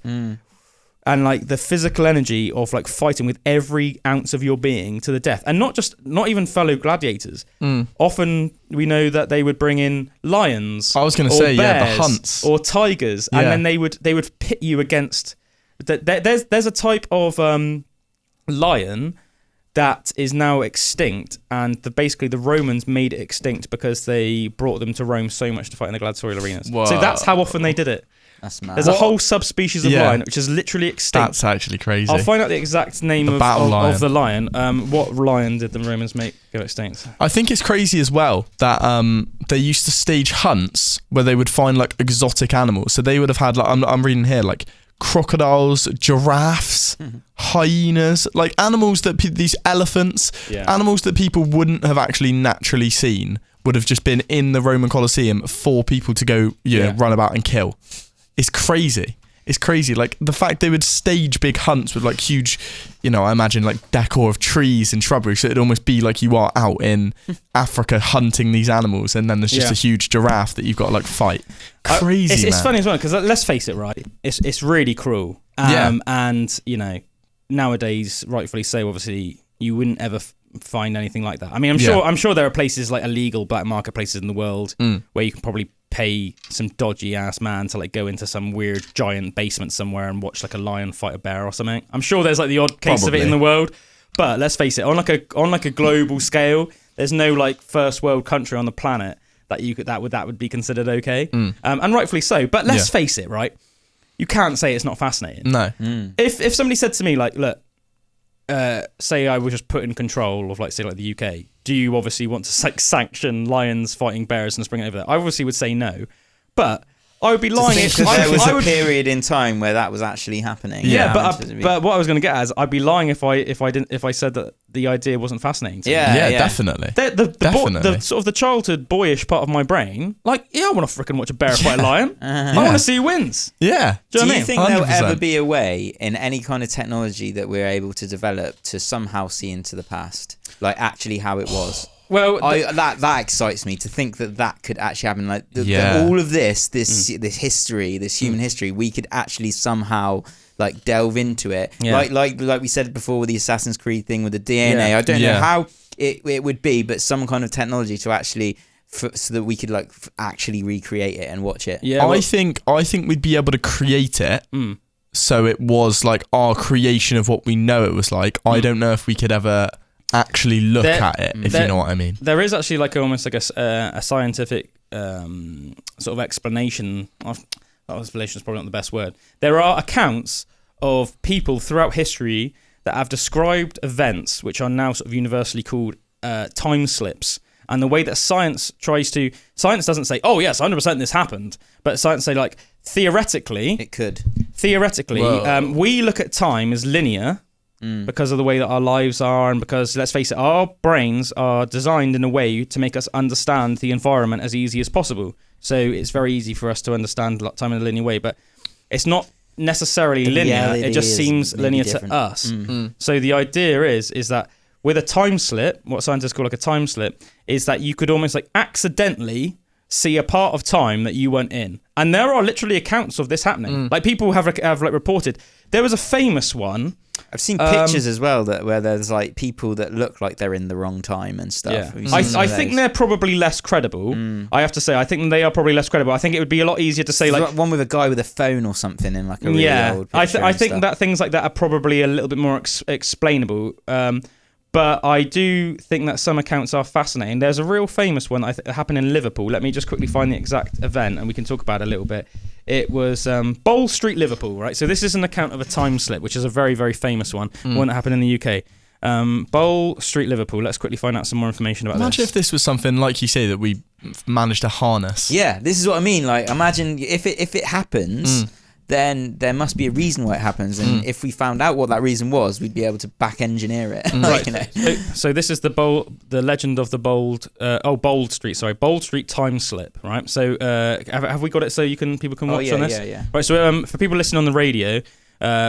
[SPEAKER 2] And like the physical energy of like fighting with every ounce of your being to the death, and not even fellow gladiators. Often we know that they would bring in lions.
[SPEAKER 3] I was going to say, the hunts
[SPEAKER 2] or tigers, and then they would pit you against. There's a type of lion that is now extinct, and basically the Romans made it extinct because they brought them to Rome so much to fight in the gladiatorial arenas.
[SPEAKER 3] Whoa.
[SPEAKER 2] So that's how often they did it.
[SPEAKER 4] That's mad.
[SPEAKER 2] There's a whole subspecies of lion which is literally extinct.
[SPEAKER 3] That's actually crazy.
[SPEAKER 2] I'll find out the exact name of the lion. What lion did the Romans make go extinct?
[SPEAKER 3] I think it's crazy as well that they used to stage hunts where they would find like exotic animals. So they would have had like, I'm reading here, like crocodiles, giraffes, hyenas, like animals that these elephants, animals that people wouldn't have actually naturally seen, would have just been in the Roman Colosseum for people to go run about and kill. It's crazy. It's crazy. Like the fact they would stage big hunts with like huge, I imagine like decor of trees and shrubbery. So it'd almost be like you are out in Africa hunting these animals, and then there's just a huge giraffe that you've got to like fight. Crazy,
[SPEAKER 2] It's funny as well, because let's face it, right? It's really cruel. And nowadays, rightfully so, obviously, you wouldn't ever find anything like that. I mean, I'm sure there are places like illegal black marketplaces in the world where you can probably pay some dodgy ass man to like go into some weird giant basement somewhere and watch like a lion fight a bear or something. I'm sure there's like the odd case of it in the world, but let's face it, on like a global scale, there's no like first world country on the planet that would be considered okay, and rightfully so. But let's face it, right? You can't say it's not fascinating.
[SPEAKER 3] No.
[SPEAKER 2] If somebody said to me like, look, say I was just put in control of like, say, like the UK, do you obviously want to like sanction lions fighting bears and bring it over there? I obviously would say no, but I would be lying if
[SPEAKER 4] there was a period in time where that was actually happening.
[SPEAKER 2] But what I was going to get at is I'd be lying if I said that the idea wasn't fascinating to me.
[SPEAKER 3] Definitely.
[SPEAKER 2] The sort of the childhood boyish part of my brain, like, I want to freaking watch a bear fight a lion. I want to see who wins.
[SPEAKER 3] Yeah.
[SPEAKER 2] Do
[SPEAKER 4] you think
[SPEAKER 3] 100%.
[SPEAKER 4] there'll ever be a way in any kind of technology that we're able to develop to somehow see into the past, like actually how it was?
[SPEAKER 2] Well,
[SPEAKER 4] that excites me to think that could actually happen. Like all of this history, this human history, we could actually somehow like delve into it. Like we said before with the Assassin's Creed thing with the DNA. I don't know how it would be, but some kind of technology to actually so that we could like actually recreate it and watch it.
[SPEAKER 2] Yeah,
[SPEAKER 3] I think we'd be able to create it. So it was like our creation of what we know it was like. I don't know if we could ever actually look at it, if you know what I mean.
[SPEAKER 2] There is actually like almost like a scientific sort of explanation of, explanation is probably not the best word. There are accounts of people throughout history that have described events which are now sort of universally called time slips. And the way that science doesn't say, oh yes, 100% this happened, but science say like theoretically
[SPEAKER 4] it could.
[SPEAKER 2] We look at time as linear. Because of the way that our lives are, and because, let's face it, our brains are designed in a way to make us understand the environment as easy as possible. So it's very easy for us to understand time in a linear way, but it's not necessarily linear. It just seems linear to us. So the idea is that with a time slip, what scientists call like a time slip, is that you could almost like accidentally see a part of time that you weren't in. And there are literally accounts of this happening. Like people have like reported. There was a famous one.
[SPEAKER 4] I've seen pictures as well where there's like people that look like they're in the wrong time and stuff.
[SPEAKER 2] Yeah. I think they're probably less credible. I have to say, I think they are probably less credible. I think it would be a lot easier to say like
[SPEAKER 4] one with a guy with a phone or something in like a really old picture.
[SPEAKER 2] I think that things like that are probably a little bit more explainable. But I do think that some accounts are fascinating. There's a real famous one that happened in Liverpool. Let me just quickly find the exact event and we can talk about it a little bit. It was Bold Street, Liverpool, right? So this is an account of a time slip, which is a very, very famous one that happened in the UK. Bold Street, Liverpool. Let's quickly find out some more information about this.
[SPEAKER 3] Imagine if this was something, like you say, that we managed to harness.
[SPEAKER 4] Yeah, this is what I mean. Like, imagine if it happens... then there must be a reason why it happens, and if we found out what that reason was, we'd be able to back engineer it. Like, you know.
[SPEAKER 2] So this is the legend of the Bold Street time slip, right? So have we got it so people can watch on this?
[SPEAKER 4] Yeah.
[SPEAKER 2] Right. So for people listening on the radio,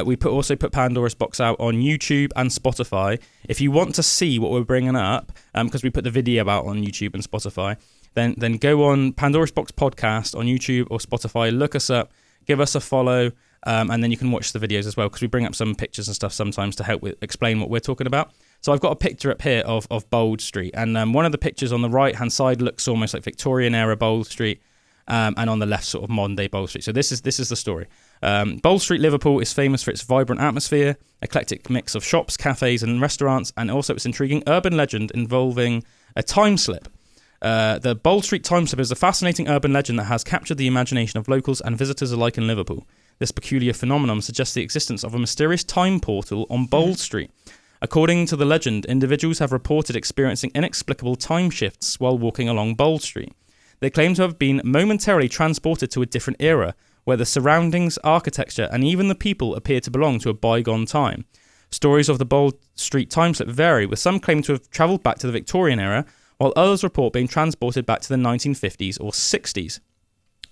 [SPEAKER 2] we also put Pandora's Box out on YouTube and Spotify. If you want to see what we're bringing up, because we put the video out on YouTube and Spotify, then go on Pandora's Box podcast on YouTube or Spotify. Look us up. Give us a follow, and then you can watch the videos as well, because we bring up some pictures and stuff sometimes to help explain what we're talking about. So I've got a picture up here of Bold Street, and one of the pictures on the right-hand side looks almost like Victorian-era Bold Street, and on the left, sort of modern-day Bold Street. So this is the story. Bold Street, Liverpool is famous for its vibrant atmosphere, eclectic mix of shops, cafes, and restaurants, and also its intriguing urban legend involving a time slip. The Bold Street time slip is a fascinating urban legend that has captured the imagination of locals and visitors alike in Liverpool. This peculiar phenomenon suggests the existence of a mysterious time portal on Bold Street. According to the legend, individuals have reported experiencing inexplicable time shifts while walking along Bold Street. They claim to have been momentarily transported to a different era, where the surroundings, architecture, and even the people appear to belong to a bygone time. Stories of the Bold Street time slip vary, with some claim to have travelled back to the Victorian era, while others report being transported back to the 1950s or 60s.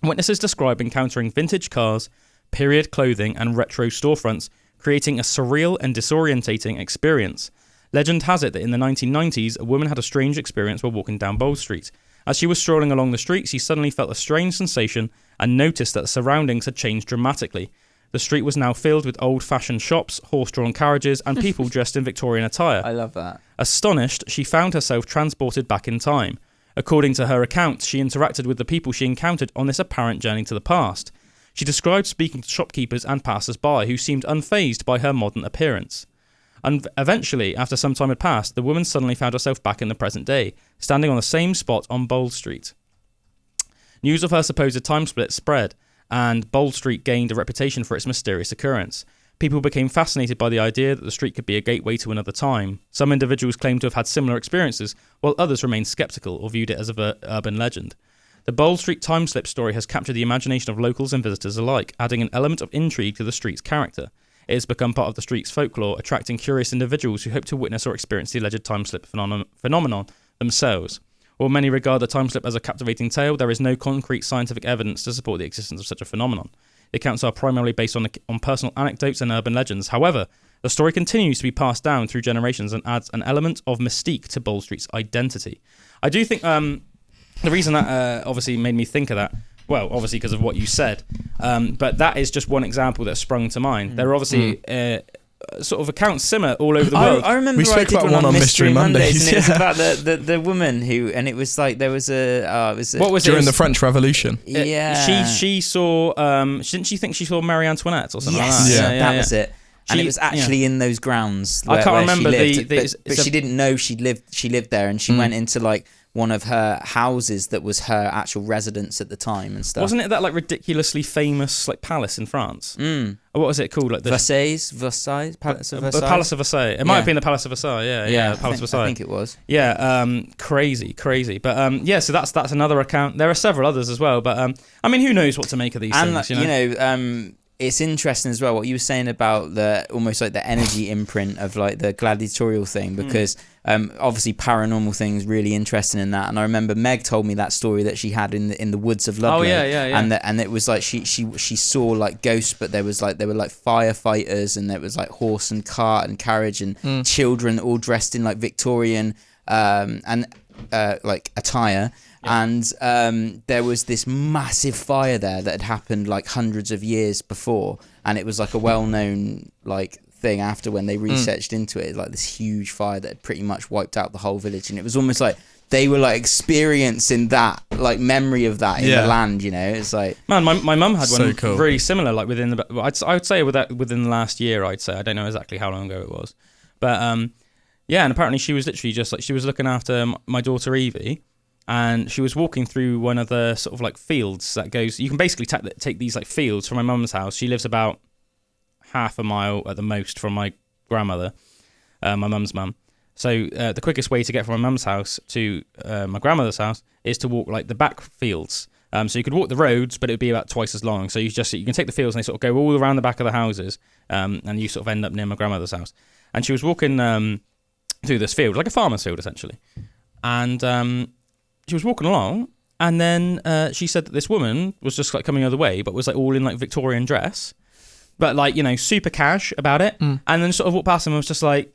[SPEAKER 2] Witnesses describe encountering vintage cars, period clothing, and retro storefronts, creating a surreal and disorientating experience. Legend has it that in the 1990s, a woman had a strange experience while walking down Bold Street. As she was strolling along the street, she suddenly felt a strange sensation and noticed that the surroundings had changed dramatically. The street was now filled with old-fashioned shops, horse-drawn carriages, and people dressed in Victorian attire.
[SPEAKER 4] I love that.
[SPEAKER 2] Astonished, she found herself transported back in time. According to her account, she interacted with the people she encountered on this apparent journey to the past. She described speaking to shopkeepers and passers-by who seemed unfazed by her modern appearance. And eventually, after some time had passed, the woman suddenly found herself back in the present day, standing on the same spot on Bold Street. News of her supposed time split spread, and Bold Street gained a reputation for its mysterious occurrence. People became fascinated by the idea that the street could be a gateway to another time. Some individuals claimed to have had similar experiences, while others remained sceptical or viewed it as an urban legend. The Bold Street time slip story has captured the imagination of locals and visitors alike, adding an element of intrigue to the street's character. It has become part of the street's folklore, attracting curious individuals who hope to witness or experience the alleged time slip phenomenon themselves. While many regard the time slip as a captivating tale, there is no concrete scientific evidence to support the existence of such a phenomenon. The accounts are primarily based on personal anecdotes and urban legends. However, the story continues to be passed down through generations and adds an element of mystique to Bold Street's identity. I do think the reason that obviously made me think of that, well, obviously because of what you said, but that is just one example that sprung to mind. There are obviously sort of accounts similar all over the world.
[SPEAKER 4] I remember
[SPEAKER 3] we spoke about one on Mystery Mondays,
[SPEAKER 4] and it was about the woman who, and it was like there was
[SPEAKER 2] what was
[SPEAKER 3] during
[SPEAKER 2] it?
[SPEAKER 3] the French Revolution.
[SPEAKER 4] Yeah,
[SPEAKER 2] she saw. Didn't she think she saw Marie Antoinette or something
[SPEAKER 4] yes,
[SPEAKER 2] like that?
[SPEAKER 3] Yeah.
[SPEAKER 4] that was it. And it was actually in those grounds.
[SPEAKER 2] I can't remember
[SPEAKER 4] she lived, but she didn't know she lived there, and she went into like one of her houses that was her actual residence at the time and stuff.
[SPEAKER 2] Wasn't it that like ridiculously famous like palace in France? What was it called? Like the
[SPEAKER 4] Versailles, Palace of Versailles.
[SPEAKER 2] The Palace of Versailles. It might have been the Palace of Versailles. Yeah, Palace of Versailles.
[SPEAKER 4] I think it was.
[SPEAKER 2] Yeah, crazy. But so that's another account. There are several others as well. But I mean, who knows what to make of these things?
[SPEAKER 4] And it's interesting as well what you were saying about the almost like the energy imprint of like the gladiatorial thing, because obviously paranormal things really interesting in that. And I remember Meg told me that story that she had in the woods of Ludlow. And it was like she saw like ghosts, but there were like firefighters, and there was like horse and cart and carriage and children all dressed in like Victorian and like attire. And there was this massive fire there that had happened like hundreds of years before, and it was like a well-known like thing after when they researched into it, like this huge fire that had pretty much wiped out the whole village. And it was almost like they were like experiencing that, like memory of that in the land, you know. It's like,
[SPEAKER 2] man, my mum had one
[SPEAKER 3] cool.
[SPEAKER 2] really similar, like within the I would say within the last year. I'd say, I don't know exactly how long ago it was, but yeah, and apparently she was literally just like, she was looking after my daughter Evie. And she was walking through one of the sort of like fields that goes. You can basically take these like fields from my mum's house. She lives about half a mile at the most from my grandmother, my mum's mum. So the quickest way to get from my mum's house to my grandmother's house is to walk like the back fields. So you could walk the roads, but it would be about twice as long. So you can take the fields and they sort of go all around the back of the houses, and you sort of end up near my grandmother's house. And she was walking through this field, like a farmer's field essentially, and she was walking along, and then she said that this woman was just like coming the other way, but was like all in like Victorian dress, but like, you know, super cash about it. And then sort of walked past him and was just like,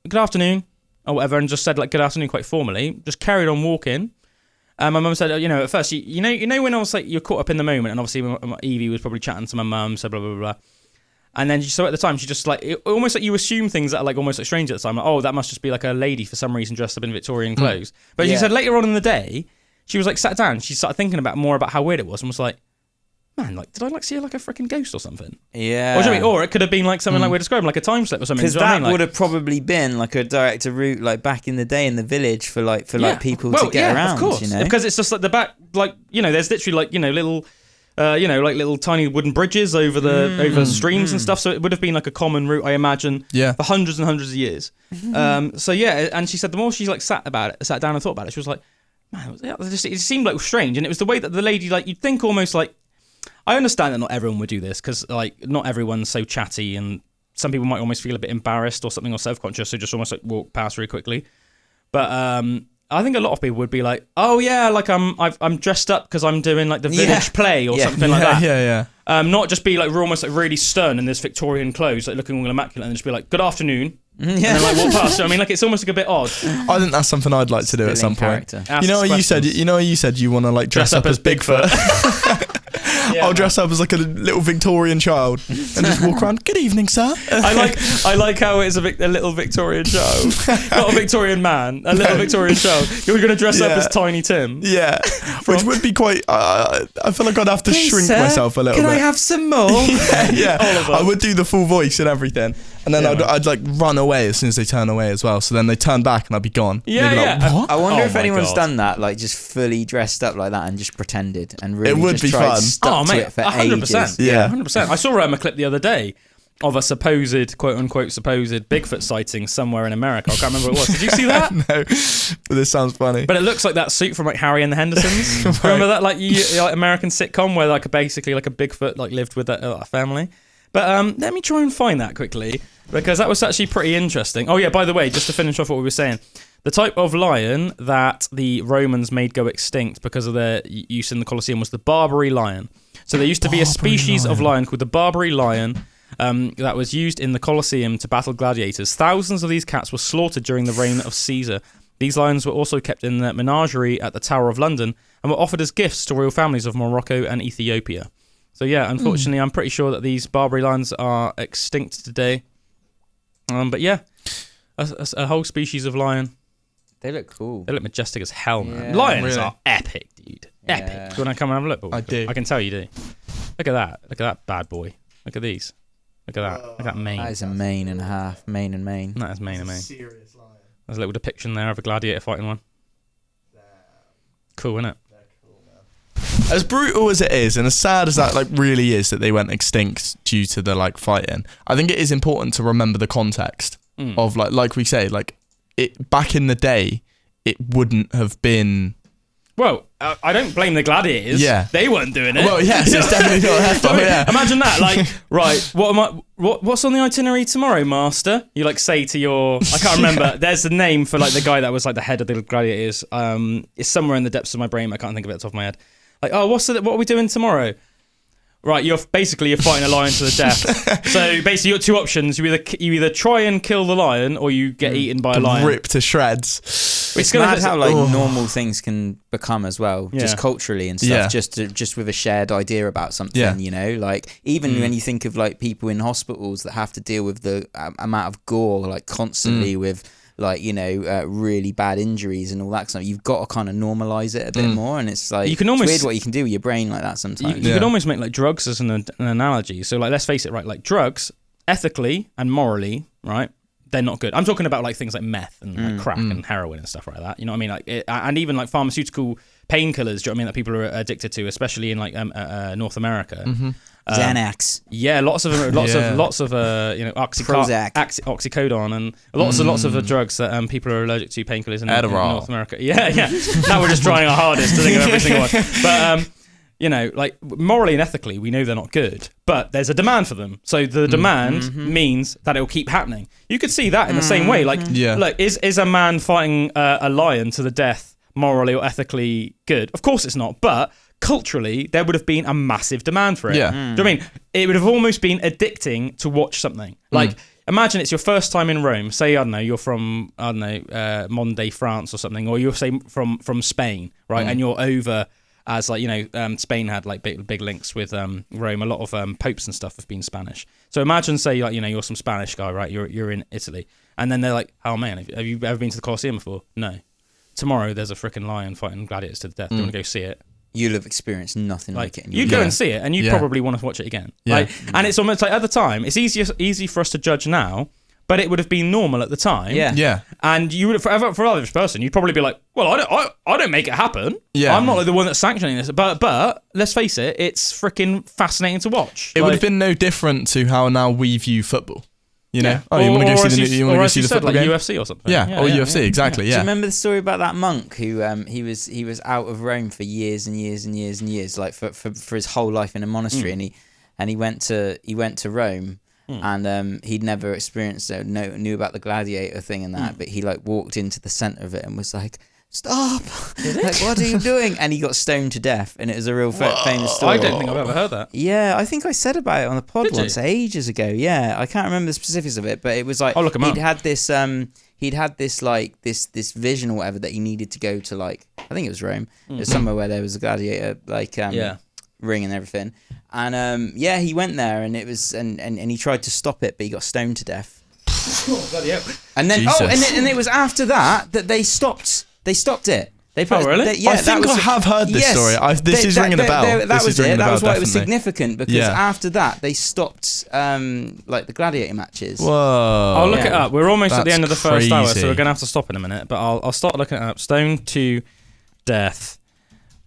[SPEAKER 2] good afternoon, or whatever, and just said like good afternoon quite formally, just carried on walking. My mum said, you know, at first, you know when I was like, you're caught up in the moment, and obviously Evie was probably chatting to my mum, so blah, blah, blah, blah. And then, so at the time, she just like, almost like you assume things that are like almost like strange at the time. Like, oh, that must just be like a lady for some reason dressed up in Victorian clothes. But she said later on in the day, she was like sat down, she started thinking more about how weird it was, and was like, man, like, did I like see like a freaking ghost or something?
[SPEAKER 4] Yeah.
[SPEAKER 2] Or, do you know what I mean? Or it could have been like something like we're describing, like a time slip or something.
[SPEAKER 4] Because that would have probably been like a direct route, like back in the day in the village for people to get around.
[SPEAKER 2] Of course.
[SPEAKER 4] You know?
[SPEAKER 2] Because it's just like the back, like, you know, there's literally like, you know, little. You know, like little tiny wooden bridges over over streams and stuff. So it would have been like a common route, I imagine, for hundreds and hundreds of years. So yeah, and she said the more she like sat down and thought about it, she was like, man, it seemed like strange, and it was the way that the lady, like, you'd think almost like, I understand that not everyone would do this because like not everyone's so chatty, and some people might almost feel a bit embarrassed or something, or self-conscious, so just almost like walk past really quickly. But I think a lot of people would be like, oh yeah, like I'm dressed up because I'm doing like the village play or something like that.
[SPEAKER 3] Yeah.
[SPEAKER 2] Not just be like, we're almost like really stern in this Victorian clothes, like looking all immaculate, and just be like, good afternoon. And then like walk past. So, I mean, like, it's almost like a bit odd.
[SPEAKER 3] I think that's something I'd like to do at some point. You know, you said you want to like dress up as Bigfoot. I'll dress up as like a little Victorian child and just walk around. Good evening, sir.
[SPEAKER 2] I like how it's a little Victorian child, not a Victorian man, a little Victorian child. You're going to dress up as Tiny Tim.
[SPEAKER 3] Yeah, which would be quite. I feel like I'd have to shrink myself a little bit.
[SPEAKER 4] Can I have some more?
[SPEAKER 3] Yeah. I would do the full voice and everything, and then I'd like run away as soon as they turn away as well. So then they turn back and I'd be gone. Like, what?
[SPEAKER 4] I wonder if anyone's done that, like just fully dressed up like that and just pretended and really
[SPEAKER 3] it would
[SPEAKER 4] just
[SPEAKER 3] be
[SPEAKER 4] tried
[SPEAKER 3] fun.
[SPEAKER 4] stuck to it for
[SPEAKER 2] 100%.
[SPEAKER 4] ages.
[SPEAKER 2] Yeah, 100%. I saw a clip the other day of a supposed, quote unquote, supposed Bigfoot sighting somewhere in America. I can't remember what it was. Did you see that?
[SPEAKER 3] No, but this sounds funny.
[SPEAKER 2] But it looks like that suit from like Harry and the Hendersons. Right. Remember that like American sitcom where like basically like a Bigfoot like lived with a family? But let me try and find that quickly, because that was actually pretty interesting. Oh yeah, by the way, just to finish off what we were saying, the type of lion that the Romans made go extinct because of their use in the Colosseum was the Barbary lion. So there used to be a species of lion called the Barbary lion that was used in the Colosseum to battle gladiators. Thousands of these cats were slaughtered during the reign of Caesar. These lions were also kept in the menagerie at the Tower of London and were offered as gifts to royal families of Morocco and Ethiopia. So yeah, unfortunately, I'm pretty sure that these Barbary lions are extinct today. But yeah, a whole species of lion.
[SPEAKER 4] They look cool.
[SPEAKER 2] They look majestic as hell, man.
[SPEAKER 4] Yeah,
[SPEAKER 2] Lions are epic, dude. Epic.
[SPEAKER 4] Yeah.
[SPEAKER 2] Do you want to come and have a look? Boy?
[SPEAKER 3] I do.
[SPEAKER 2] I can tell you do. Look at that. Look at that bad boy. Look at these. Look at that. Look at that mane.
[SPEAKER 4] That is a mane and a half. Mane and mane.
[SPEAKER 2] That is mane and mane.
[SPEAKER 3] Serious lion.
[SPEAKER 2] There's a little depiction there of a gladiator fighting one. Cool, isn't it?
[SPEAKER 3] As brutal as it is, and as sad as that like really is that they went extinct due to the like fighting, I think it is important to remember the context of like we say, like it back in the day, it wouldn't have been
[SPEAKER 2] Well, I don't blame the gladiators.
[SPEAKER 3] Yeah.
[SPEAKER 2] They weren't doing it.
[SPEAKER 3] Well, yes, it's definitely not their fault. Yeah.
[SPEAKER 2] Imagine that. Like, right, what's on the itinerary tomorrow, master? You like say to your, I can't remember. There's the name for like the guy that was like the head of the gladiators. It's somewhere in the depths of my brain. I can't think of it off the top of my head. Like, oh, what are we doing tomorrow? Right, you're fighting a lion to the death. So basically, you got two options: you either try and kill the lion, or you get eaten by a lion,
[SPEAKER 3] ripped to shreds.
[SPEAKER 4] It's mad how like normal things can become as well, just
[SPEAKER 2] Yeah.
[SPEAKER 4] culturally and stuff. Just with a shared idea about something, you know. Like even when you think of like people in hospitals that have to deal with the amount of gore, like constantly with. Like, you know, really bad injuries and all that stuff. You've got to kind of normalize it a bit more, and it's like it's weird what you can do with your brain like that sometimes.
[SPEAKER 2] You could almost make like drugs as an analogy. So like, let's face it, right? Like drugs, ethically and morally, right? They're not good. I'm talking about like things like meth and like crack and heroin and stuff like that. You know what I mean? Like, and even like pharmaceutical painkillers. Do you know what I mean? That people are addicted to, especially in like North America.
[SPEAKER 4] Xanax.
[SPEAKER 2] Yeah, lots of you know, oxycodone and lots of drugs that people are allergic to, painkillers in North America. Yeah. Now we're just trying our hardest to think of every single one. But you know, like morally and ethically, we know they're not good, but there's a demand for them. So the demand means that it will keep happening. You could see that in the same way. Like, look, is a man fighting a lion to the death morally or ethically good? Of course it's not, but culturally, there would have been a massive demand for it.
[SPEAKER 3] Yeah.
[SPEAKER 2] Do you know what I mean? It would have almost been addicting to watch something. Like, imagine it's your first time in Rome. Say, I don't know, you're from, modern day France or something, or you're, say, from Spain, right? And you're over as, like, you know, Spain had, like, big links with Rome. A lot of popes and stuff have been Spanish. So imagine, say, like, you know, you're some Spanish guy, right? You're in Italy. And then they're like, oh, man, have you ever been to the Colosseum before? No. Tomorrow, there's a freaking lion fighting gladiators to the death. Do you want to go see it?
[SPEAKER 4] You'll have experienced nothing like it.
[SPEAKER 2] You go and see it, and you probably want to watch it again.
[SPEAKER 3] Yeah.
[SPEAKER 2] Like, and it's almost like at the time, it's easy for us to judge now, but it would have been normal at the time.
[SPEAKER 3] Yeah.
[SPEAKER 2] And you would, for another person, you'd probably be like, well, I don't make it happen.
[SPEAKER 3] Yeah.
[SPEAKER 2] I'm not like the one that's sanctioning this. But let's face it, it's freaking fascinating to watch.
[SPEAKER 3] It would have been no different to how now we view football. You know,
[SPEAKER 2] Yeah.
[SPEAKER 3] You want to go see the
[SPEAKER 2] said,
[SPEAKER 3] football
[SPEAKER 2] like
[SPEAKER 3] game?
[SPEAKER 2] UFC or something.
[SPEAKER 3] Yeah, or UFC, exactly.
[SPEAKER 4] Do
[SPEAKER 3] Yeah.
[SPEAKER 4] you remember the story about that monk who he was out of Rome for years and years and years and years, like for his whole life in a monastery, and he went to Rome, and he'd never experienced knew about the gladiator thing and that, but he like walked into the center of it and was like, stop! Like, what are you doing? And he got stoned to death, and it was a real famous story.
[SPEAKER 2] I don't think I've ever heard that.
[SPEAKER 4] Yeah, I think I said about it on the pod
[SPEAKER 2] Did
[SPEAKER 4] once ages ago. Yeah, I can't remember the specifics of it, but it was like
[SPEAKER 2] I'll look him up.
[SPEAKER 4] he'd had this like this vision or whatever that he needed to go to, like, I think it was Rome. It was somewhere where there was a gladiator like ring and everything. And he went there, and it was and he tried to stop it, but he got stoned to death. And then and it was after that they stopped. They stopped it. They put,
[SPEAKER 2] really?
[SPEAKER 3] I think I have heard this story. This is ringing a bell.
[SPEAKER 4] That was it. That was why it was
[SPEAKER 3] definitely.
[SPEAKER 4] significant, because after that they stopped like the gladiator matches.
[SPEAKER 3] Whoa!
[SPEAKER 2] I'll look it up. We're almost at the
[SPEAKER 3] That's
[SPEAKER 2] end of the first hour, so
[SPEAKER 3] crazy.
[SPEAKER 2] we're gonna have to stop in a minute. But I'll start looking it up. Stoned to death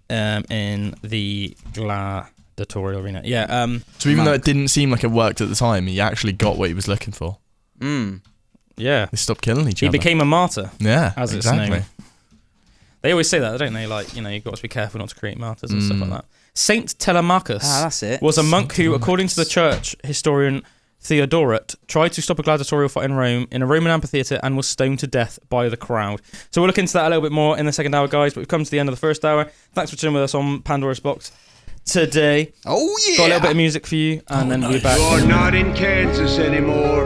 [SPEAKER 2] in the gladiatorial arena. Yeah.
[SPEAKER 3] So even though it didn't seem like it worked at the time, he actually got what he was looking for.
[SPEAKER 2] Yeah.
[SPEAKER 3] They stopped killing each
[SPEAKER 2] He
[SPEAKER 3] other.
[SPEAKER 2] became a martyr.
[SPEAKER 3] Yeah,
[SPEAKER 2] as it's
[SPEAKER 3] exactly.
[SPEAKER 2] known. They always say that, don't they? Like, you know, you've got to be careful not to create martyrs and stuff like that. Saint Telemachus
[SPEAKER 4] that's it.
[SPEAKER 2] was a monk who, according to the church historian Theodoret, tried to stop a gladiatorial fight in Rome in a Roman amphitheatre and was stoned to death by the crowd. So we'll look into that a little bit more in the second hour, guys, but we've come to the end of the first hour. Thanks for chilling with us on Pandora's Box today.
[SPEAKER 4] Oh, yeah.
[SPEAKER 2] Got a little bit of music for you, and then we'll be back.
[SPEAKER 5] You're not in Kansas anymore.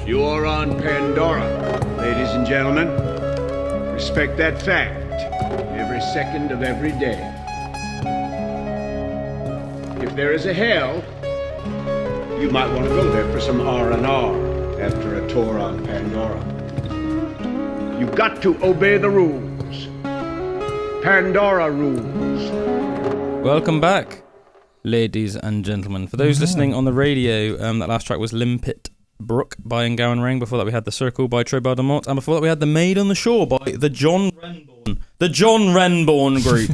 [SPEAKER 5] You're on Pandora, ladies and gentlemen. Respect that fact every second of every day. If there is a hell, you might want to go there for some R&R after a tour on Pandora. You've got to obey the rules. Pandora rules.
[SPEAKER 2] Welcome back, ladies and gentlemen. For those listening on the radio, that last track was Limpet Brook by Ngowan Ring. Before that we had The Circle by Trobard de Mott, and before that we had The Maid on the Shore by the John Renborn Group.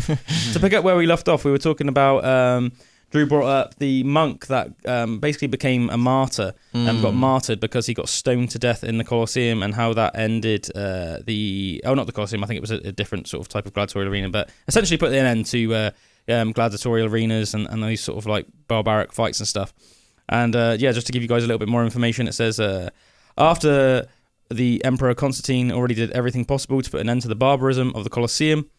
[SPEAKER 2] To pick up where we left off, we were talking about Drew brought up the monk that basically became a martyr and got martyred because he got stoned to death in the Colosseum, and how that ended not the Colosseum, I think it was a different sort of type of gladiatorial arena, but essentially put an end to gladiatorial arenas and these sort of like barbaric fights and stuff. And just to give you guys a little bit more information, it says after the Emperor Constantine already did everything possible to put an end to the barbarism of the Colosseum,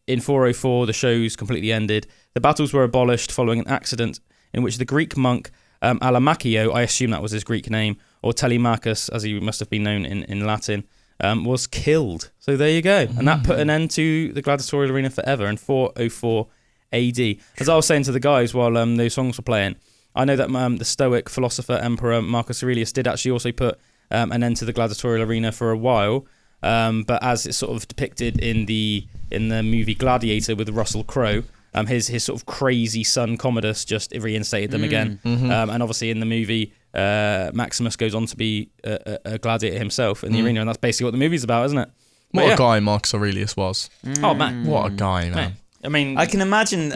[SPEAKER 2] in 404, the shows completely ended. The battles were abolished following an accident in which the Greek monk Alamachio, I assume that was his Greek name, or Telemachus, as he must have been known in Latin, was killed. So there you go. And that put an end to the gladiatorial arena forever in 404 AD. As I was saying to the guys while those songs were playing, I know that the Stoic philosopher Emperor Marcus Aurelius did actually also put an end to the gladiatorial arena for a while. But as it's sort of depicted in the movie Gladiator with Russell Crowe, his sort of crazy son Commodus just reinstated them again. And obviously in the movie, Maximus goes on to be a gladiator himself in the arena, and that's basically what the movie's about, isn't it?
[SPEAKER 3] What a guy Marcus Aurelius was.
[SPEAKER 2] Oh man,
[SPEAKER 3] what a guy, man.
[SPEAKER 2] I mean,
[SPEAKER 4] I can imagine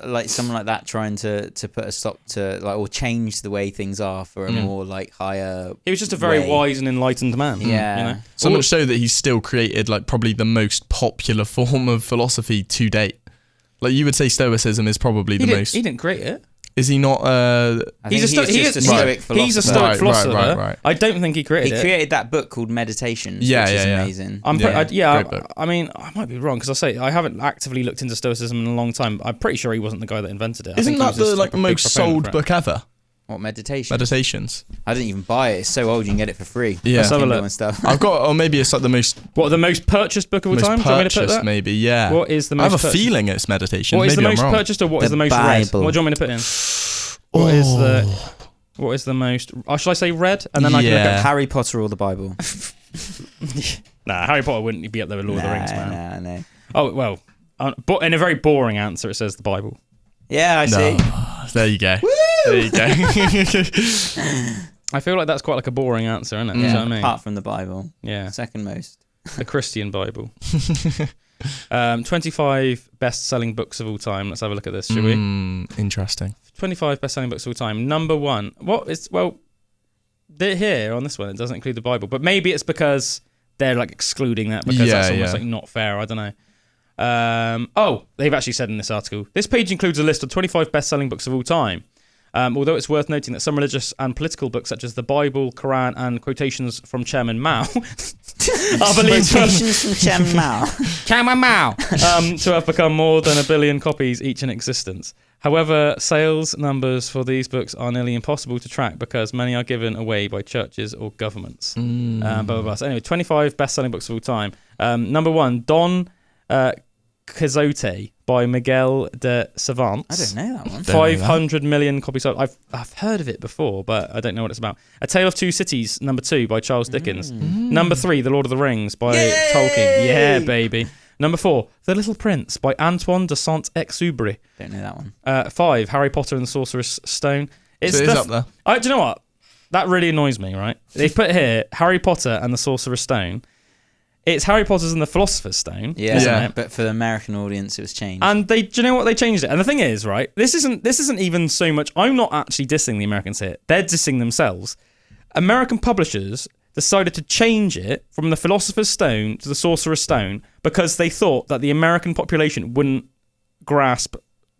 [SPEAKER 4] like someone like that trying to put a stop to like or change the way things are for a more like higher.
[SPEAKER 2] He was just a very wise and enlightened man.
[SPEAKER 4] Yeah,
[SPEAKER 2] you know?
[SPEAKER 3] So much so that he's still created like probably the most popular form of philosophy to date. Like you would say, Stoicism is probably the most.
[SPEAKER 2] He didn't create it.
[SPEAKER 3] Is he not?
[SPEAKER 2] He's a Stoic philosopher. He's a Stoic philosopher.
[SPEAKER 3] Right.
[SPEAKER 2] I don't think he created it.
[SPEAKER 4] He created that book called Meditations, which is amazing.
[SPEAKER 2] I mean, I might be wrong because I haven't actively looked into Stoicism in a long time. I'm pretty sure he wasn't the guy that invented it.
[SPEAKER 3] Isn't that the most sold book ever?
[SPEAKER 4] What, Meditations?
[SPEAKER 3] Meditations.
[SPEAKER 4] I didn't even buy it. It's so old you can get it for free.
[SPEAKER 3] Yeah.
[SPEAKER 2] Let's have a look.
[SPEAKER 4] And stuff.
[SPEAKER 3] I've got, or maybe it's like the most.
[SPEAKER 2] What, the most purchased book of all time?
[SPEAKER 3] Most
[SPEAKER 2] Do you want me to put
[SPEAKER 3] purchased,
[SPEAKER 2] that?
[SPEAKER 3] maybe. Yeah.
[SPEAKER 2] What is the most?
[SPEAKER 3] I have a feeling it's Meditations.
[SPEAKER 2] What is
[SPEAKER 3] maybe
[SPEAKER 2] the most
[SPEAKER 3] I'm wrong.
[SPEAKER 2] purchased, or what is
[SPEAKER 4] The
[SPEAKER 2] the most read?
[SPEAKER 4] Bible.
[SPEAKER 2] What do you want me to put in? What is the most? Shall I say read? And then I can look at
[SPEAKER 4] Harry Potter or the Bible.
[SPEAKER 2] Nah, Harry Potter wouldn't be up there with Lord of the Rings, man.
[SPEAKER 4] No.
[SPEAKER 2] Oh well, but in a very boring answer, it says the Bible.
[SPEAKER 4] Yeah, I see.
[SPEAKER 3] There you go. Woo! There you go.
[SPEAKER 2] I feel like that's quite like a boring answer, isn't it?
[SPEAKER 4] Yeah,
[SPEAKER 2] You know what I mean?
[SPEAKER 4] apart from the Bible.
[SPEAKER 2] Yeah.
[SPEAKER 4] Second most.
[SPEAKER 2] The Christian Bible. 25 best-selling books of all time. Let's have a look at this, shall we?
[SPEAKER 3] Interesting.
[SPEAKER 2] 25 best-selling books of all time. Number one. They're here on this one. It doesn't include the Bible, but maybe it's because they're like excluding that because that's almost like not fair. I don't know. They've actually said in this article, this page includes a list of 25 best-selling books of all time. Although it's worth noting that some religious and political books, such as the Bible, Quran, and quotations from Chairman Mao, are believed Chairman Mao, to have become more than 1 billion copies each in existence. However, sales numbers for these books are nearly impossible to track because many are given away by churches or governments. Blah, blah, blah. So anyway, 25 best-selling books of all time. Number one, Don Quixote by Miguel de Cervantes.
[SPEAKER 4] I don't know that one.
[SPEAKER 2] 500 million copies sold. I've heard of it before, but I don't know what it's about. A Tale of Two Cities, number 2 by Charles Dickens. Number 3, The Lord of the Rings by Tolkien. Yeah, baby. Number 4, The Little Prince by Antoine de Saint-Exupéry.
[SPEAKER 4] Don't know that one.
[SPEAKER 2] 5, Harry Potter and the Sorcerer's Stone.
[SPEAKER 3] It is up there.
[SPEAKER 2] Do you know what? That really annoys me, right? They put here Harry Potter and the Sorcerer's Stone. It's Harry Potter's and the Philosopher's Stone, isn't it?
[SPEAKER 4] But for the American audience, it was changed.
[SPEAKER 2] And do you know what? They changed it. And the thing is, right, this isn't even so much. I'm not actually dissing the Americans here. They're dissing themselves. American publishers decided to change it from the Philosopher's Stone to the Sorcerer's Stone because they thought that the American population wouldn't grasp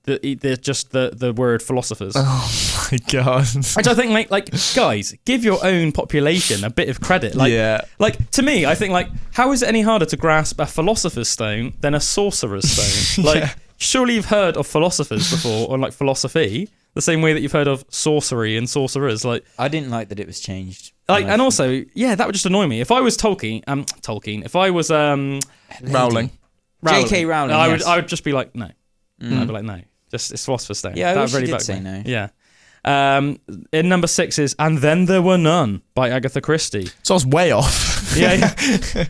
[SPEAKER 2] the word philosophers.
[SPEAKER 3] Oh my god!
[SPEAKER 2] Which I think, like guys, give your own population a bit of credit. Like to me, I think how is it any harder to grasp a philosopher's stone than a sorcerer's stone? Surely you've heard of philosophers before, or like philosophy, the same way that you've heard of sorcery and sorcerers. Like
[SPEAKER 4] I didn't like that it was changed.
[SPEAKER 2] And also, that would just annoy me. If I was Tolkien. If I was
[SPEAKER 3] Rowling.
[SPEAKER 4] J.K. Rowling.
[SPEAKER 2] I would just be like no. I'd be like no. Just it's philosopher's stone.
[SPEAKER 4] Yeah, I wish
[SPEAKER 2] really
[SPEAKER 4] you did say no.
[SPEAKER 2] Yeah. In number 6 is And Then There Were None by Agatha Christie.
[SPEAKER 3] So I was way off.
[SPEAKER 2] Yeah.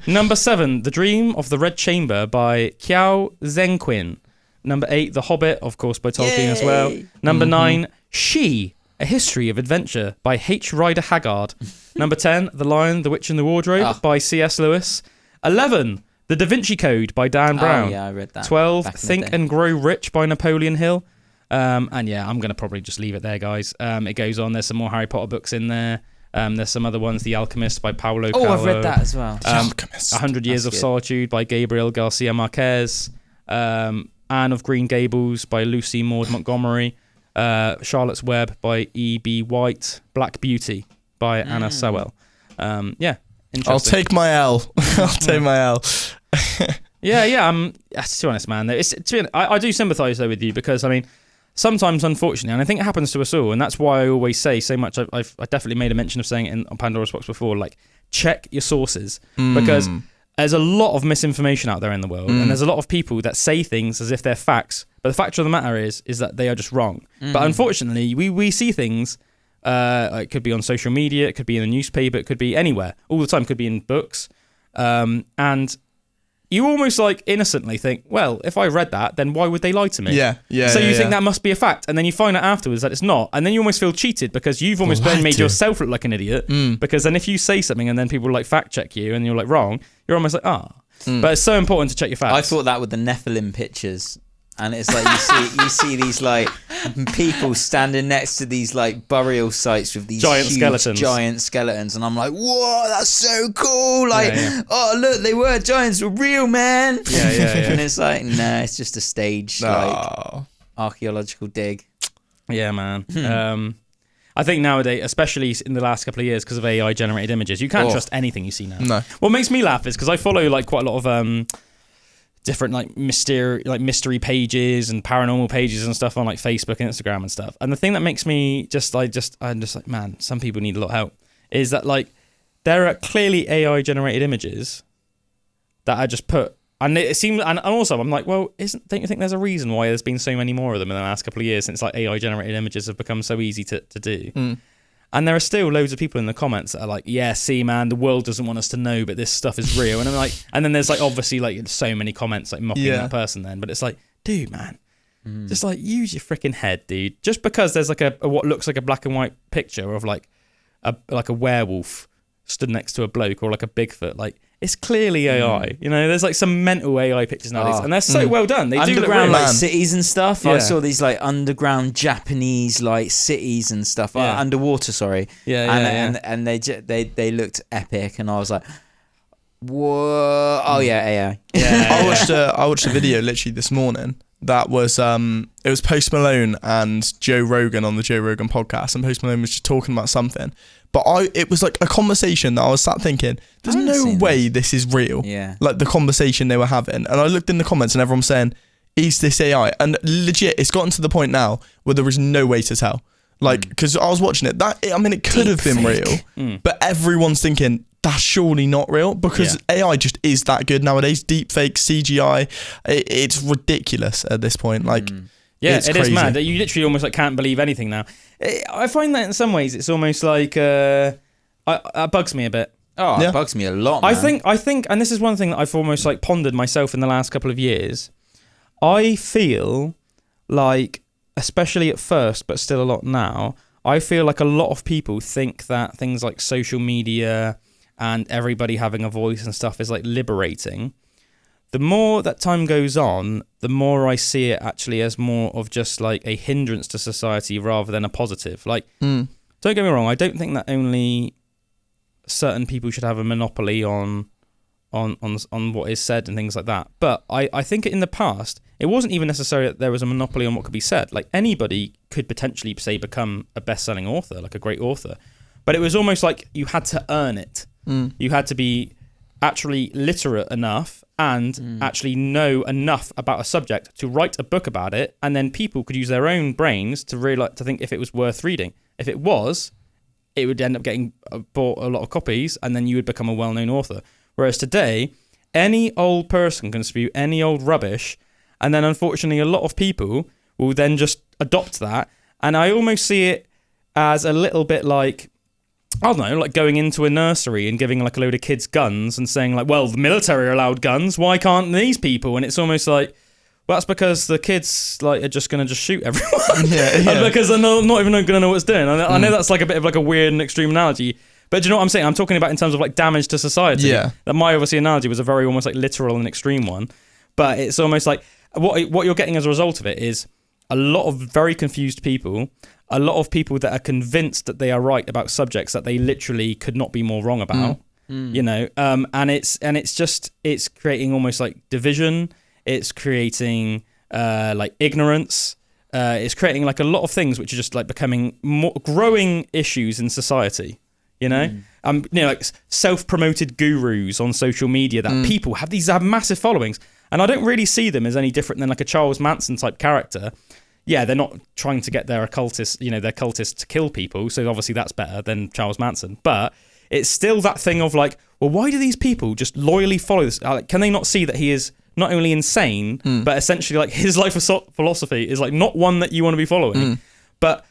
[SPEAKER 2] Number 7, The Dream of the Red Chamber by Kiao Zhenqin. Number 8, The Hobbit, of course, by Tolkien as well. Number 9, She, A History of Adventure by H. Rider Haggard. Number 10, The Lion, the Witch and the Wardrobe by C.S. Lewis. 11, The Da Vinci Code by Dan Brown.
[SPEAKER 4] Oh, yeah, I read that.
[SPEAKER 2] 12,
[SPEAKER 4] back in the
[SPEAKER 2] Think
[SPEAKER 4] day.
[SPEAKER 2] and Grow Rich by Napoleon Hill. And yeah, I'm going to probably just leave it there, guys. It goes on. There's some more Harry Potter books in there. There's some other ones. The Alchemist by Paulo Coelho.
[SPEAKER 4] I've read that as well.
[SPEAKER 3] The Alchemist.
[SPEAKER 2] 100 Years of
[SPEAKER 4] That's good.
[SPEAKER 2] Solitude by Gabriel Garcia Marquez. Anne of Green Gables by Lucy Maud Montgomery. Charlotte's Web by E.B. White. Black Beauty by Anna Sewell. Yeah, interesting.
[SPEAKER 3] I'll take my L. I'll take my L.
[SPEAKER 2] Yeah. To be honest, man, I do sympathise though with you because I mean, sometimes unfortunately, and I think it happens to us all, and that's why I always say so much. I've definitely made a mention of saying it on Pandora's Box before. Like, check your sources because there's a lot of misinformation out there in the world, and there's a lot of people that say things as if they're facts, but the fact of the matter is that they are just wrong. But unfortunately, we see things. It could be on social media, it could be in a newspaper, it could be anywhere, all the time. It could be in books, and you almost like innocently think, well, if I read that, then why would they lie to me?
[SPEAKER 3] Yeah.
[SPEAKER 2] So you think that must be a fact, and then you find out afterwards that it's not, and then you almost feel cheated because you've almost then made yourself look like an idiot. Because then if you say something and then people like fact check you and you're like wrong, you're almost like But it's so important to check your facts.
[SPEAKER 4] I thought that with the Nephilim pictures. And it's like you see these like people standing next to these like burial sites with these
[SPEAKER 2] giant
[SPEAKER 4] skeletons, and I'm like, whoa, that's so cool! Like, oh look, they were giants, were real, man.
[SPEAKER 2] Yeah.
[SPEAKER 4] And it's like, nah, it's just a stage like archaeological dig.
[SPEAKER 2] Yeah, man. I think nowadays, especially in the last couple of years, because of AI generated images, you can't trust anything you see now.
[SPEAKER 3] No.
[SPEAKER 2] What makes me laugh is because I follow like quite a lot of different like mystery pages and paranormal pages and stuff on like Facebook and Instagram and stuff. And the thing that makes me I'm just like, man, some people need a lot of help, is that like there are clearly AI generated images that are just put, and it seems, and also I'm like, well, don't you think there's a reason why there's been so many more of them in the last couple of years since like AI generated images have become so easy to do? And there are still loads of people in the comments that are like, yeah, see, man, the world doesn't want us to know, but this stuff is real. And I'm like, and then there's like obviously like so many comments like mocking that person then, but it's like, dude, man, just like use your freaking head, dude. Just because there's like a what looks like a black and white picture of like a werewolf stood next to a bloke or like a Bigfoot, like it's clearly AI. You know, there's like some mental AI pictures nowadays, and they're so well done. They do look
[SPEAKER 4] Underground
[SPEAKER 2] real.
[SPEAKER 4] like cities and stuff.
[SPEAKER 2] Yeah.
[SPEAKER 4] I saw these like underground Japanese like cities and stuff. Underwater, sorry. And they looked epic, and I was like, whoa! Oh yeah, AI.
[SPEAKER 3] I watched a video literally this morning that was it was Post Malone and Joe Rogan on the Joe Rogan podcast, and Post Malone was just talking about something. But it was like a conversation that I was sat thinking, there's no way this is real.
[SPEAKER 4] Yeah.
[SPEAKER 3] Like the conversation they were having. And I looked in the comments and everyone was saying, is this AI? And legit, it's gotten to the point now where there is no way to tell. Like, because I was watching it, it could have been real, but everyone's thinking, that's surely not real, because AI just is that good nowadays. Deep fake, CGI, it's ridiculous at this point. Like,
[SPEAKER 2] yeah,
[SPEAKER 3] it's
[SPEAKER 2] it
[SPEAKER 3] crazy.
[SPEAKER 2] is mad. You literally almost like can't believe anything now. I find that in some ways it's almost like it bugs me a bit.
[SPEAKER 4] Oh, it bugs me a lot, man.
[SPEAKER 2] I think, and this is one thing that I've almost like pondered myself in the last couple of years. I feel like, especially at first, but still a lot now, I feel like a lot of people think that things like social media and everybody having a voice and stuff is like liberating. The more that time goes on, the more I see it actually as more of just like a hindrance to society rather than a positive. Like, don't get me wrong, I don't think that only certain people should have a monopoly on what is said and things like that. But I think in the past, it wasn't even necessary that there was a monopoly on what could be said. Like, anybody could potentially, say, become a best-selling author, like a great author. But it was almost like you had to earn it. You had to be actually literate enough and actually know enough about a subject to write a book about it, and then people could use their own brains to think if it was worth reading. If it was, it would end up getting bought a lot of copies, and then you would become a well-known author. Whereas today, any old person can spew any old rubbish, and then unfortunately a lot of people will then just adopt that. And I almost see it as a little bit like, I don't know, like going into a nursery and giving like a load of kids guns and saying like, well, the military are allowed guns, why can't these people? And it's almost like, well, that's because the kids like are just going to just shoot everyone.
[SPEAKER 3] Yeah.
[SPEAKER 2] Because they're not even going to know what it's doing. I know that's like a bit of like a weird and extreme analogy, But do you know what I'm saying? I'm talking about in terms of like damage to society.
[SPEAKER 3] Yeah.
[SPEAKER 2] That my obviously analogy was a very almost like literal and extreme one. But it's almost like what you're getting as a result of it is a lot of very confused people, a lot of people that are convinced that they are right about subjects that they literally could not be more wrong about. You know, and it's creating almost like division. It's creating like ignorance. It's creating like a lot of things which are just like becoming more growing issues in society. You know, you know, like self-promoted gurus on social media that people have massive followings, and I don't really see them as any different than like a Charles Manson type character. Yeah, they're not trying to get their occultists, you know, their cultists to kill people, so obviously that's better than Charles Manson. But it's still that thing of like, well, why do these people just loyally follow this? Like, can they not see that he is not only insane, but essentially like his life philosophy is like not one that you want to be following. But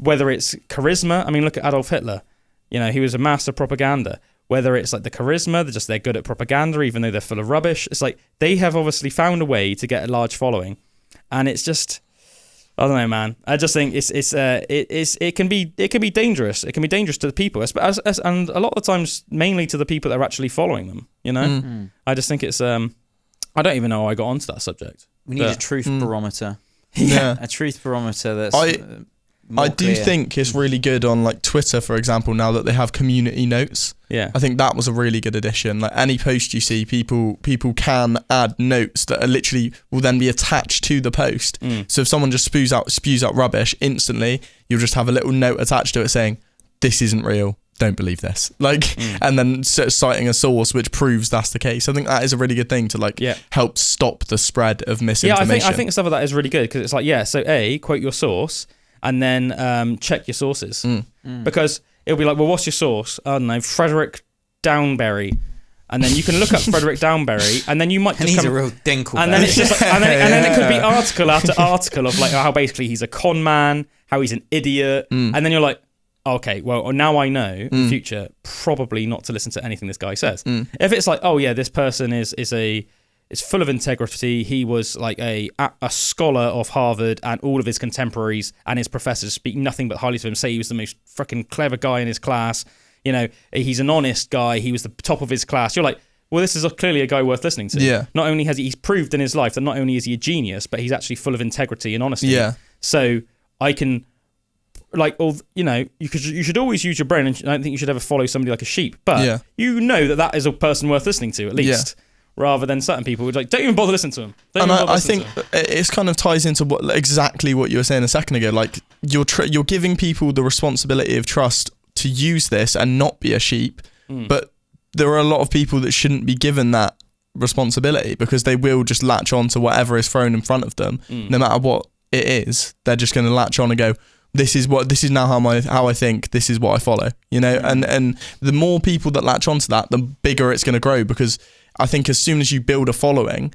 [SPEAKER 2] whether it's charisma, I mean, look at Adolf Hitler. You know, he was a master propaganda. Whether it's like the charisma, they're good at propaganda, even though they're full of rubbish. It's like they have obviously found a way to get a large following, and it's just, I don't know, man. I just think it can be dangerous. It can be dangerous to the people, and a lot of the times, mainly to the people that are actually following them. You know, I just think it's. I don't even know how I got onto that subject.
[SPEAKER 4] We need a truth barometer.
[SPEAKER 3] Yeah.
[SPEAKER 4] A truth barometer that's.
[SPEAKER 3] I do think it's really good on like Twitter, for example, now that they have community notes.
[SPEAKER 2] Yeah.
[SPEAKER 3] I think that was a really good addition. Like any post you see, people can add notes that are literally will then be attached to the post. So if someone just spews out rubbish, instantly you'll just have a little note attached to it saying, "This isn't real. Don't believe this." Like, and then citing a source which proves that's the case. I think that is a really good thing to like help stop the spread of misinformation.
[SPEAKER 2] Yeah, I think stuff like that is really good because it's like, so quote your source. And then check your sources. Because it'll be like, well, what's your source? I don't know, Frederick Downberry. And then you can look up Frederick Downberry, and then you might just
[SPEAKER 4] he's a real dinkle.
[SPEAKER 2] And then it's just like, and then it could be article after article of like how basically he's a con man, how he's an idiot, and then you're like, okay, well, now I know in the future probably not to listen to anything this guy says. If it's like, oh yeah, this person is full of integrity. He was like a scholar of Harvard, and all of his contemporaries and his professors speak nothing but highly of him. Say he was the most freaking clever guy in his class. You know, he's an honest guy. He was the top of his class. You're like, well, this is clearly a guy worth listening to.
[SPEAKER 3] Yeah.
[SPEAKER 2] Not only has he's proved in his life that not only is he a genius, but he's actually full of integrity and honesty.
[SPEAKER 3] Yeah.
[SPEAKER 2] So I can, like, you know, you should always use your brain, and I don't think you should ever follow somebody like a sheep. But you know that is a person worth listening to at least. Yeah. Rather than certain people who like, don't even bother listening to him.
[SPEAKER 3] And I think it's kind of ties into exactly what you were saying a second ago. Like you're giving people the responsibility of trust to use this and not be a sheep, but there are a lot of people that shouldn't be given that responsibility because they will just latch on to whatever is thrown in front of them, no matter what it is. They're just going to latch on and go, this is now how I think, this is what I follow, you know. And the more people that latch onto that, the bigger it's going to grow, because I think as soon as you build a following,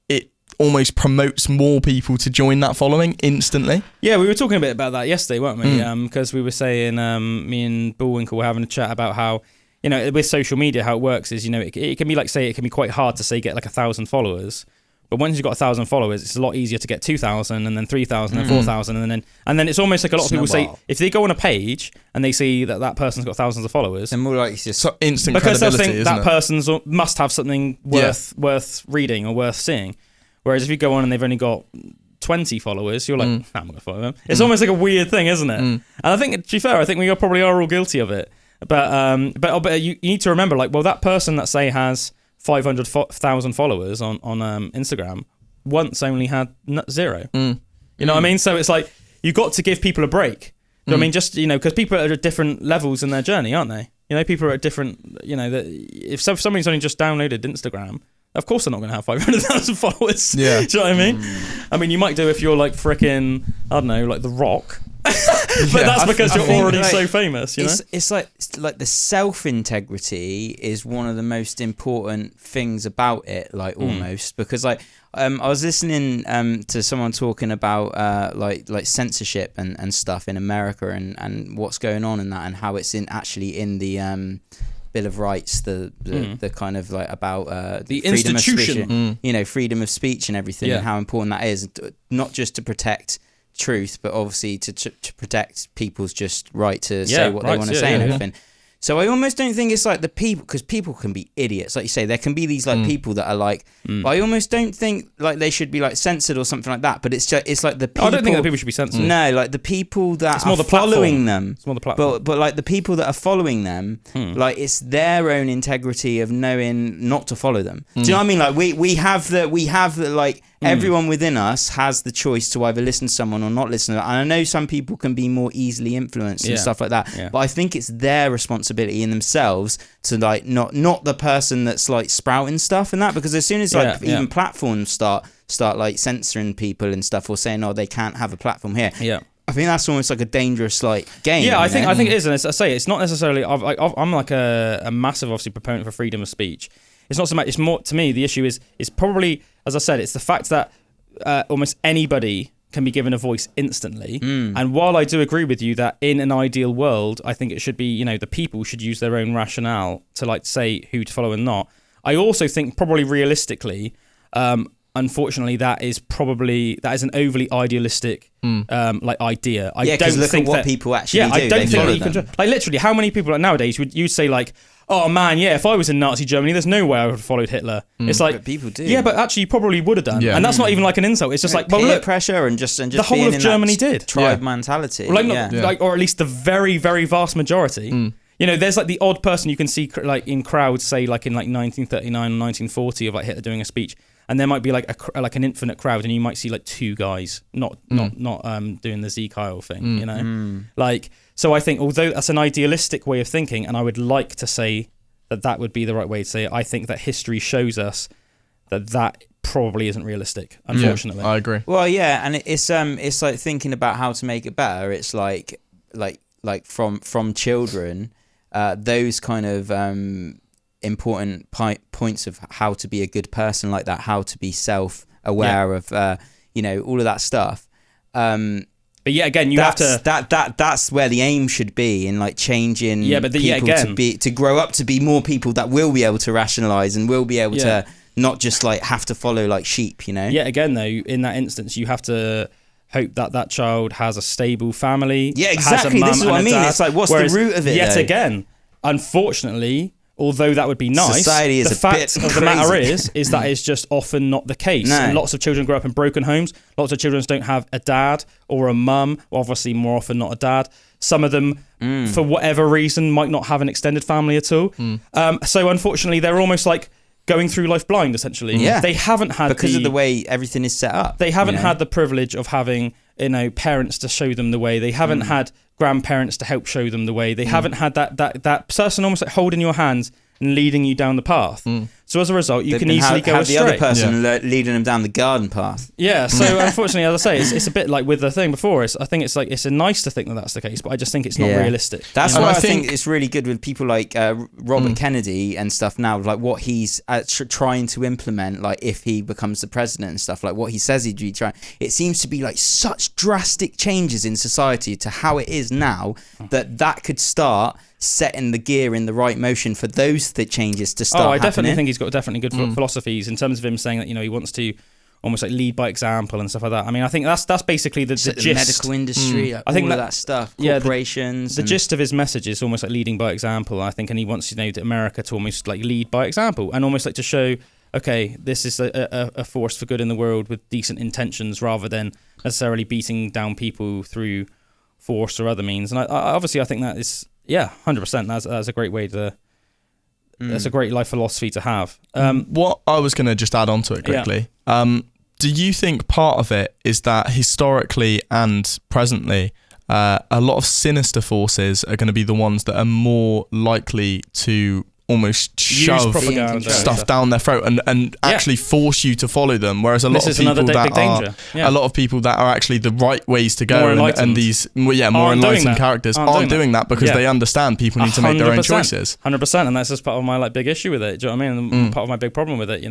[SPEAKER 3] it almost promotes more people to join that following instantly. Yeah,
[SPEAKER 2] we were talking a bit about that yesterday, weren't we? Because we were saying, me and Bullwinkle were having a chat about how, you know, with social media, how it works is, you know, it can be like, say, it can be quite hard to say get like 1,000 followers. But once you've got 1,000 followers, it's a lot easier to get 2,000 and then 3,000 and 4,000 and then it's almost like a lot of people say, if they go on a page and they see that person's got thousands of followers,
[SPEAKER 4] then more likely just
[SPEAKER 3] instant
[SPEAKER 2] because they'll
[SPEAKER 3] credibility,
[SPEAKER 2] think that person's must have something worth reading or worth seeing. Whereas if you go on and they've only got 20 followers, you're like, nah, I'm going to follow them. It's almost like a weird thing, isn't it? And I think, to be fair, I think we probably are all guilty of it. But you need to remember, like, well, that person that say has 500,000 followers on Instagram once only had 0. You know what I mean? So it's like, you've got to give people a break. You know what I mean? Just, you know, because people are at different levels in their journey, aren't they? You know, people are at different, you know, if somebody's only just downloaded Instagram, of course they're not going to have 500,000 followers. Yeah. Do you know what I mean? I mean, you might do if you're like freaking, I don't know, like The Rock. But that's because you're already like, so famous, you know?
[SPEAKER 4] It's like the self-integrity is one of the most important things about it, like almost, because like I was listening to someone talking about like censorship and stuff in America and what's going on in that and how it's actually in the Bill of Rights, the kind of like about
[SPEAKER 2] the
[SPEAKER 4] freedom
[SPEAKER 2] institution,
[SPEAKER 4] of speech, you know, freedom of speech and everything, and how important that is, not just to protect truth, but obviously to protect people's just right to say what they want to say and everything. So I almost don't think it's like the people, because people can be idiots, like you say. There can be these like people that are like, but I almost don't think like they should be like censored or something like that. But it's just, it's like the people.
[SPEAKER 2] I don't think that people should be censored.
[SPEAKER 4] No, like the people that
[SPEAKER 2] It's more
[SPEAKER 4] are
[SPEAKER 2] the platform.
[SPEAKER 4] following them.
[SPEAKER 2] It's more the platform.
[SPEAKER 4] But like the people that are following them, like it's their own integrity of knowing not to follow them. Do you know what I mean? Like we have the like everyone within us has the choice to either listen to someone or not listen to them. And I know some people can be more easily influenced and stuff like that. Yeah. But I think it's their responsibility in themselves to like not the person that's like sprouting stuff and that, because as soon as like even platforms start like censoring people and stuff, or saying they can't have a platform here. Yeah. I think that's almost like a dangerous like game.
[SPEAKER 2] Yeah, I think it is, and I say it's not necessarily. I'm like a massive, obviously, proponent for freedom of speech. It's not so much. It's more, to me, the issue is probably, as I said, it's the fact that almost anybody can be given a voice instantly. And while I do agree with you that in an ideal world, I think it should be, the people should use their own rationale to like say who to follow and not. I also think probably realistically, unfortunately, that is an overly idealistic like idea. I don't
[SPEAKER 4] look
[SPEAKER 2] think
[SPEAKER 4] at what
[SPEAKER 2] that
[SPEAKER 4] people actually do.
[SPEAKER 2] I don't think that you can. Like literally, how many people nowadays you'd say like, oh man, yeah, if I was in Nazi Germany, there's no way I would have followed Hitler. It's like,
[SPEAKER 4] but people do.
[SPEAKER 2] Yeah, but actually, you probably would have done. Yeah. And that's not even like an insult. It's just like, well,
[SPEAKER 4] peer
[SPEAKER 2] look,
[SPEAKER 4] pressure and just
[SPEAKER 2] the whole of Germany did
[SPEAKER 4] tribe mentality.
[SPEAKER 2] Like, like, or at least the very, very vast majority. There's like the odd person you can see like in crowds, say like in like 1939 or 1940 of like Hitler doing a speech. And there might be like an infinite crowd, and you might see like two guys not doing the Zeke Heil thing, Like, so I think although that's an idealistic way of thinking, and I would like to say that would be the right way to say it, I think that history shows us that probably isn't realistic, unfortunately.
[SPEAKER 3] Yeah, I agree.
[SPEAKER 4] Well, yeah, and it's like thinking about how to make it better. It's like from children, those kind of important points of how to be a good person, like that, how to be self-aware of all of that stuff.
[SPEAKER 2] But yeah, again, you have to.
[SPEAKER 4] That's where the aim should be in like changing.
[SPEAKER 2] Yeah, but
[SPEAKER 4] people to grow up to be more people that will be able to rationalize and will be able to not just like have to follow like sheep.
[SPEAKER 2] Yeah, again though, in that instance, you have to hope that child has a stable family.
[SPEAKER 4] Yeah, exactly. This is what I mean. It's like, what's the root of it?
[SPEAKER 2] Yet again, unfortunately, although that would be nice,
[SPEAKER 4] society is
[SPEAKER 2] the fact of the matter is that is just often not the case.
[SPEAKER 4] No.
[SPEAKER 2] And lots of children grow up in broken homes. Lots of children don't have a dad or a mum. Obviously, more often not a dad. Some of them, for whatever reason, might not have an extended family at all. So unfortunately, they're almost like going through life blind, essentially.
[SPEAKER 4] Yeah.
[SPEAKER 2] They haven't had
[SPEAKER 4] because of the way everything is set up.
[SPEAKER 2] They haven't had the privilege of having, parents to show them the way. They haven't had grandparents to help show them the way. They haven't had that person almost like holding your hands and leading you down the path. So as a result, you can easily go astray.
[SPEAKER 4] Have the other person leading them down the garden path.
[SPEAKER 2] Yeah. So unfortunately, as I say, it's a bit like with the thing before. I think it's like it's nice to think that that's the case, but I just think it's not realistic.
[SPEAKER 4] That's why I think it's really good with people like Robert Kennedy and stuff now, like what he's trying to implement, like if he becomes the president and stuff, like what he says he'd be trying. It seems to be like such drastic changes in society to how it is now that could start setting the gear in the right motion for those changes to start
[SPEAKER 2] I definitely
[SPEAKER 4] happening.
[SPEAKER 2] think he's got definitely good philosophies in terms of him saying that he wants to almost like lead by example and stuff like that. I mean, I think that's basically the gist.
[SPEAKER 4] The medical industry, I think all of that stuff, corporations.
[SPEAKER 2] The gist of his message is almost like leading by example, I think, and he wants America to almost like lead by example and almost like to show, okay, this is a force for good in the world with decent intentions rather than necessarily beating down people through force or other means. And I think that is 100%. That's a great way to. That's a great life philosophy to have.
[SPEAKER 3] What I was going to just add on to it quickly. Do you think part of it is that historically and presently, a lot of sinister forces are going to be the ones that are more likely to almost shove stuff down their throat and actually force you to follow them, whereas a lot of people that are actually the right ways to go and these more enlightened characters aren't doing that because they understand people need to make their own choices.
[SPEAKER 2] 100%, and that's just part of my like big issue with it. Do you know what I mean? Part of my big problem with it,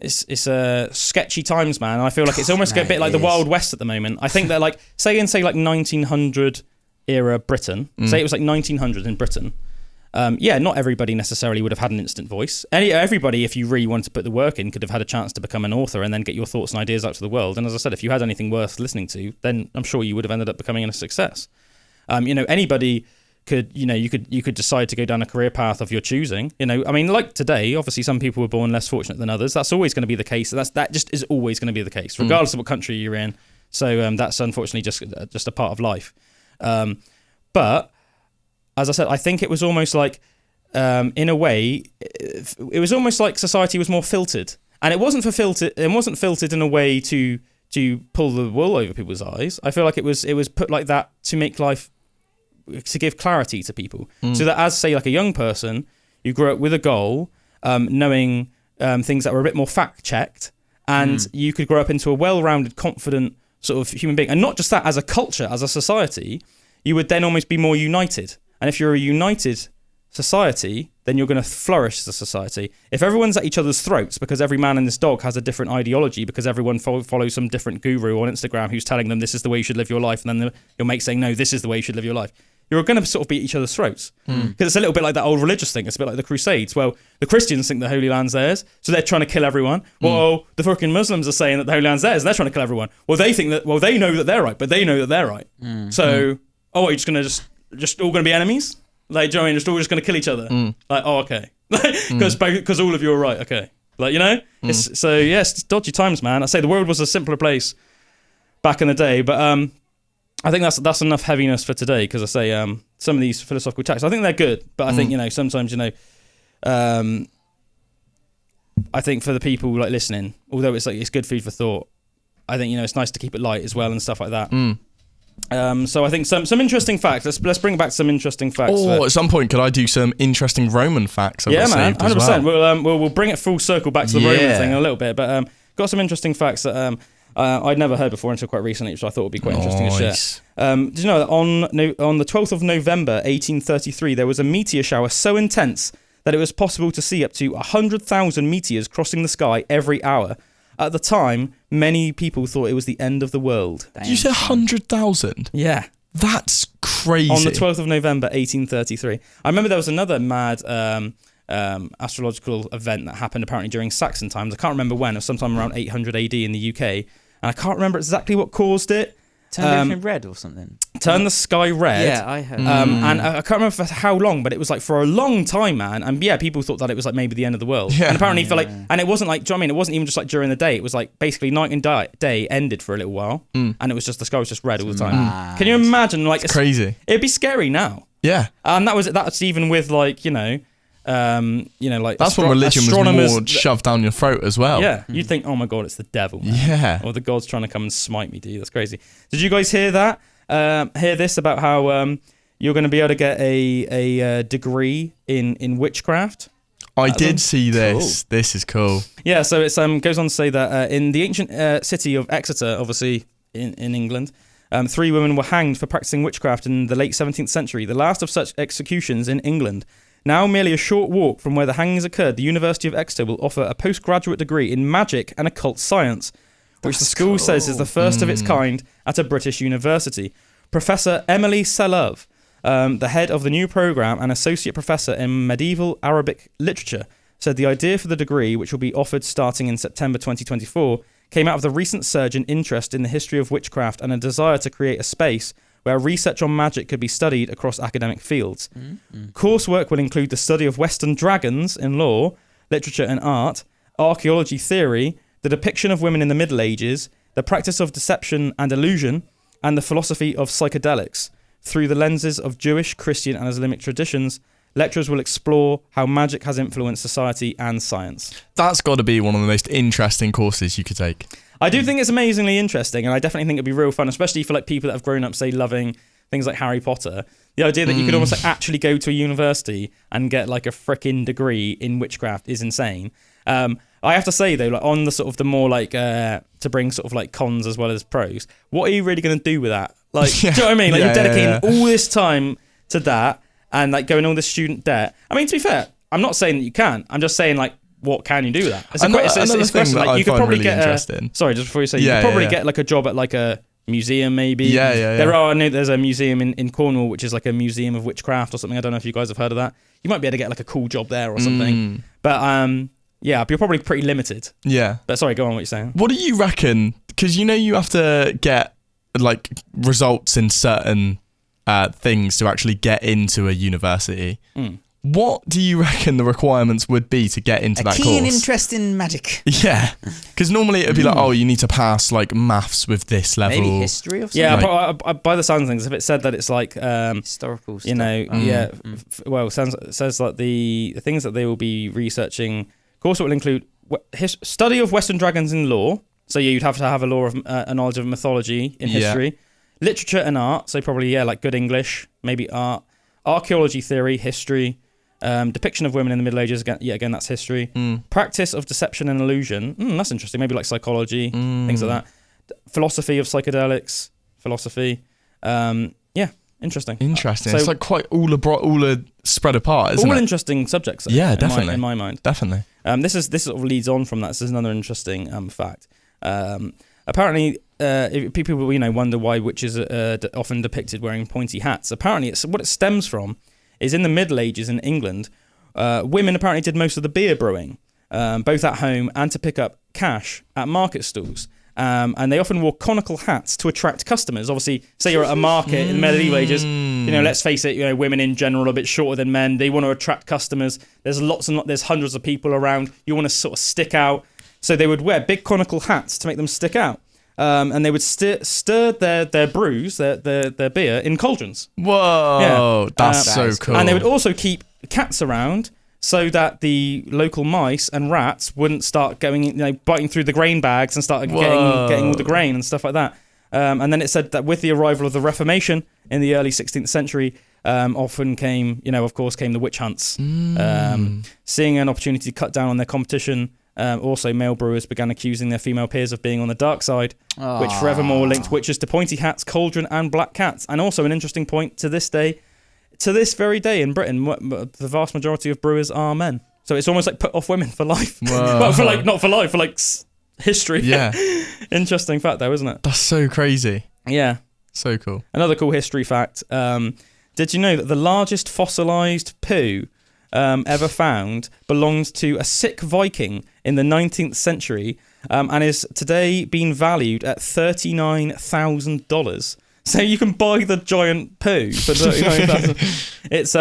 [SPEAKER 2] it's sketchy times, man. And I feel like it's almost a bit like the Wild West at the moment. I think that like say like 1900 era Britain, say it was like 1900 in Britain, not everybody necessarily would have had an instant voice. Everybody, if you really wanted to put the work in, could have had a chance to become an author and then get your thoughts and ideas out to the world. And as I said, if you had anything worth listening to, then I'm sure you would have ended up becoming a success. Anybody could, you could decide to go down a career path of your choosing. Like today, obviously some people were born less fortunate than others. That's always going to be the case. That just is always going to be the case, regardless of what country you're in. So that's unfortunately just a part of life. But as I said, I think it was almost like, in a way, it was almost like society was more filtered, and it wasn't filtered in a way to pull the wool over people's eyes. I feel like it was put like that to make life, to give clarity to people, so that as, say, like a young person, you grew up with a goal, knowing things that were a bit more fact checked, and you could grow up into a well-rounded, confident sort of human being. And not just that, as a culture, as a society, you would then almost be more united. And if you're a united society, then you're going to flourish as a society. If everyone's at each other's throats because every man and his dog has a different ideology, because everyone follows some different guru on Instagram who's telling them this is the way you should live your life, and then your mate saying, no, this is the way you should live your life, you're going to sort of be at each other's throats. Because it's a little bit like that old religious thing. It's a bit like the Crusades. Well, the Christians think the Holy Land's theirs, so they're trying to kill everyone. Well, the fucking Muslims are saying that the Holy Land's theirs, and they're trying to kill everyone. Well, they know that they're right, but they know that they're right. So, you're just going to just all going to be enemies? Like, do you know what I mean? Just all just going to kill each other? Like, okay. Because all of you are right, okay. Like, it's dodgy times, man. I say the world was a simpler place back in the day, but I think that's enough heaviness for today, because I say some of these philosophical texts, I think they're good, but I think, sometimes, I think for the people like listening, although it's good food for thought, I think, it's nice to keep it light as well and stuff like that. So I think some interesting facts. Let's bring back some interesting facts.
[SPEAKER 3] At some point, could I do some interesting Roman facts?
[SPEAKER 2] Yeah, man, 100%. We'll bring it full circle back to the Roman thing in a little bit, but got some interesting facts that I'd never heard before until quite recently, which I thought would be quite interesting to share. Did you know that on the 12th of November 1833, there was a meteor shower so intense that it was possible to see up to 100,000 meteors crossing the sky every hour. At the time, many people thought it was the end of the world.
[SPEAKER 3] Did you say 100,000?
[SPEAKER 2] Yeah.
[SPEAKER 3] That's crazy.
[SPEAKER 2] On the 12th of November, 1833. I remember there was another mad astrological event that happened apparently during Saxon times. I can't remember when. It was sometime around 800 AD in the UK. And I can't remember exactly what caused it.
[SPEAKER 4] Turned everything red or something.
[SPEAKER 2] Turned the sky red.
[SPEAKER 4] Yeah, I heard.
[SPEAKER 2] And I can't remember for how long, but it was like for a long time, man. And yeah, people thought that it was like maybe the end of the world. Yeah. And apparently for like, and it wasn't like, do you know what I mean? It wasn't even just like during the day. It was like basically night and day ended for a little while. And it was just, the sky was just red all the time. Can you imagine? Like,
[SPEAKER 3] it's crazy.
[SPEAKER 2] It'd be scary now.
[SPEAKER 3] Yeah.
[SPEAKER 2] And that's even with like, like
[SPEAKER 3] that's when religion was more shoved down your throat as well.
[SPEAKER 2] Yeah, you'd think, oh my god, it's the devil, man.
[SPEAKER 3] Yeah,
[SPEAKER 2] or the god's trying to come and smite me, dude. That's crazy. Did you guys hear that? Hear this about how you're going to be able to get a degree in witchcraft?
[SPEAKER 3] I did see this. Cool. This is cool.
[SPEAKER 2] Yeah, so it goes on to say that in the ancient city of Exeter, obviously in England, 3 women were hanged for practicing witchcraft in the late 17th century, the last of such executions in England. Now merely a short walk from where the hangings occurred, the University of Exeter will offer a postgraduate degree in magic and occult science, which the school says is the first of its kind at a British university. Professor Emily Selove, the head of the new programme and associate professor in medieval Arabic literature, said the idea for the degree, which will be offered starting in September 2024, came out of the recent surge in interest in the history of witchcraft and a desire to create a space where research on magic could be studied across academic fields. Coursework will include the study of Western dragons in law, literature and art, archaeology theory, the depiction of women in the Middle Ages, the practice of deception and illusion, and the philosophy of psychedelics. Through the lenses of Jewish, Christian and Islamic traditions, lecturers will explore how magic has influenced society and science.
[SPEAKER 3] That's got to be one of the most interesting courses you could take.
[SPEAKER 2] I do think it's amazingly interesting, and I definitely think it'd be real fun, especially for like people that have grown up, say, loving things like Harry Potter. The idea that you could almost like actually go to a university and get like a frickin' degree in witchcraft is insane. I have to say though, like on the sort of the more like to bring sort of like cons as well as pros, what are you really going to do with that? Like, do you know what I mean? Like you're dedicating all this time to that and like going all this student debt. I mean, to be fair, I'm not saying that you can't. I'm just saying like, what can you do with that? It's a question. Like, you could probably get sorry, just before you say, you could probably get like a job at like a museum maybe. I know there's a museum in Cornwall which is like a museum of witchcraft or something. I don't know if you guys have heard of that. You might be able to get like a cool job there or something. But yeah, you're probably pretty limited. Yeah. But sorry, go on, what you're saying.
[SPEAKER 3] What do you reckon? Because you have to get like results in certain things to actually get into a university. What do you reckon the requirements would be to get into that course?
[SPEAKER 4] A keen interest in magic.
[SPEAKER 3] Yeah, because normally it would be like, oh, you need to pass like maths with this level.
[SPEAKER 4] Maybe history or something.
[SPEAKER 2] Yeah, by the sound of things, if it said that it's like
[SPEAKER 4] historical stuff.
[SPEAKER 2] you know, well, says like the things that they will be researching. Course will include study of Western dragons in lore. So you'd have to have a knowledge of mythology in history, literature and art. So probably like good English, maybe art, archaeology theory, history. Depiction of women in the Middle Ages, again that's history. Practice of deception and illusion, that's interesting. Maybe like psychology, things like that. Philosophy of psychedelics, philosophy. Interesting.
[SPEAKER 3] So it's like quite all spread apart, isn't it?
[SPEAKER 2] All interesting subjects.
[SPEAKER 3] Yeah, definitely.
[SPEAKER 2] In my mind,
[SPEAKER 3] definitely.
[SPEAKER 2] This sort of leads on from that. This is another interesting fact. Apparently, if people wonder why witches are often depicted wearing pointy hats. Apparently, what it stems from is in the Middle Ages in England, women apparently did most of the beer brewing, both at home and to pick up cash at market stalls. And they often wore conical hats to attract customers. Obviously, say you're at a market in the Medieval Ages, let's face it, women in general are a bit shorter than men. They want to attract customers. There's there's hundreds of people around. You want to sort of stick out. So they would wear big conical hats to make them stick out. And they would stir their brews, their beer, in cauldrons.
[SPEAKER 3] Whoa, that's so cool.
[SPEAKER 2] And they would also keep cats around so that the local mice and rats wouldn't start going, biting through the grain bags and start getting all the grain and stuff like that. And then it said that with the arrival of the Reformation in the early 16th century, often came the witch hunts. Seeing an opportunity to cut down on their competition, also male brewers began accusing their female peers of being on the dark side, which forevermore linked witches to pointy hats, cauldron, and black cats. And also an interesting point to this very day in Britain, the vast majority of brewers are men. So it's almost like put off women for life. Well, not for life, for history.
[SPEAKER 3] Yeah.
[SPEAKER 2] Interesting fact though, isn't it?
[SPEAKER 3] That's so crazy.
[SPEAKER 2] Yeah.
[SPEAKER 3] So cool.
[SPEAKER 2] Another cool history fact. Did you know that the largest fossilized poo ever found belongs to a sick Viking in the 19th century and is today being valued at $39,000. So you can buy the giant poo for $39,000. It's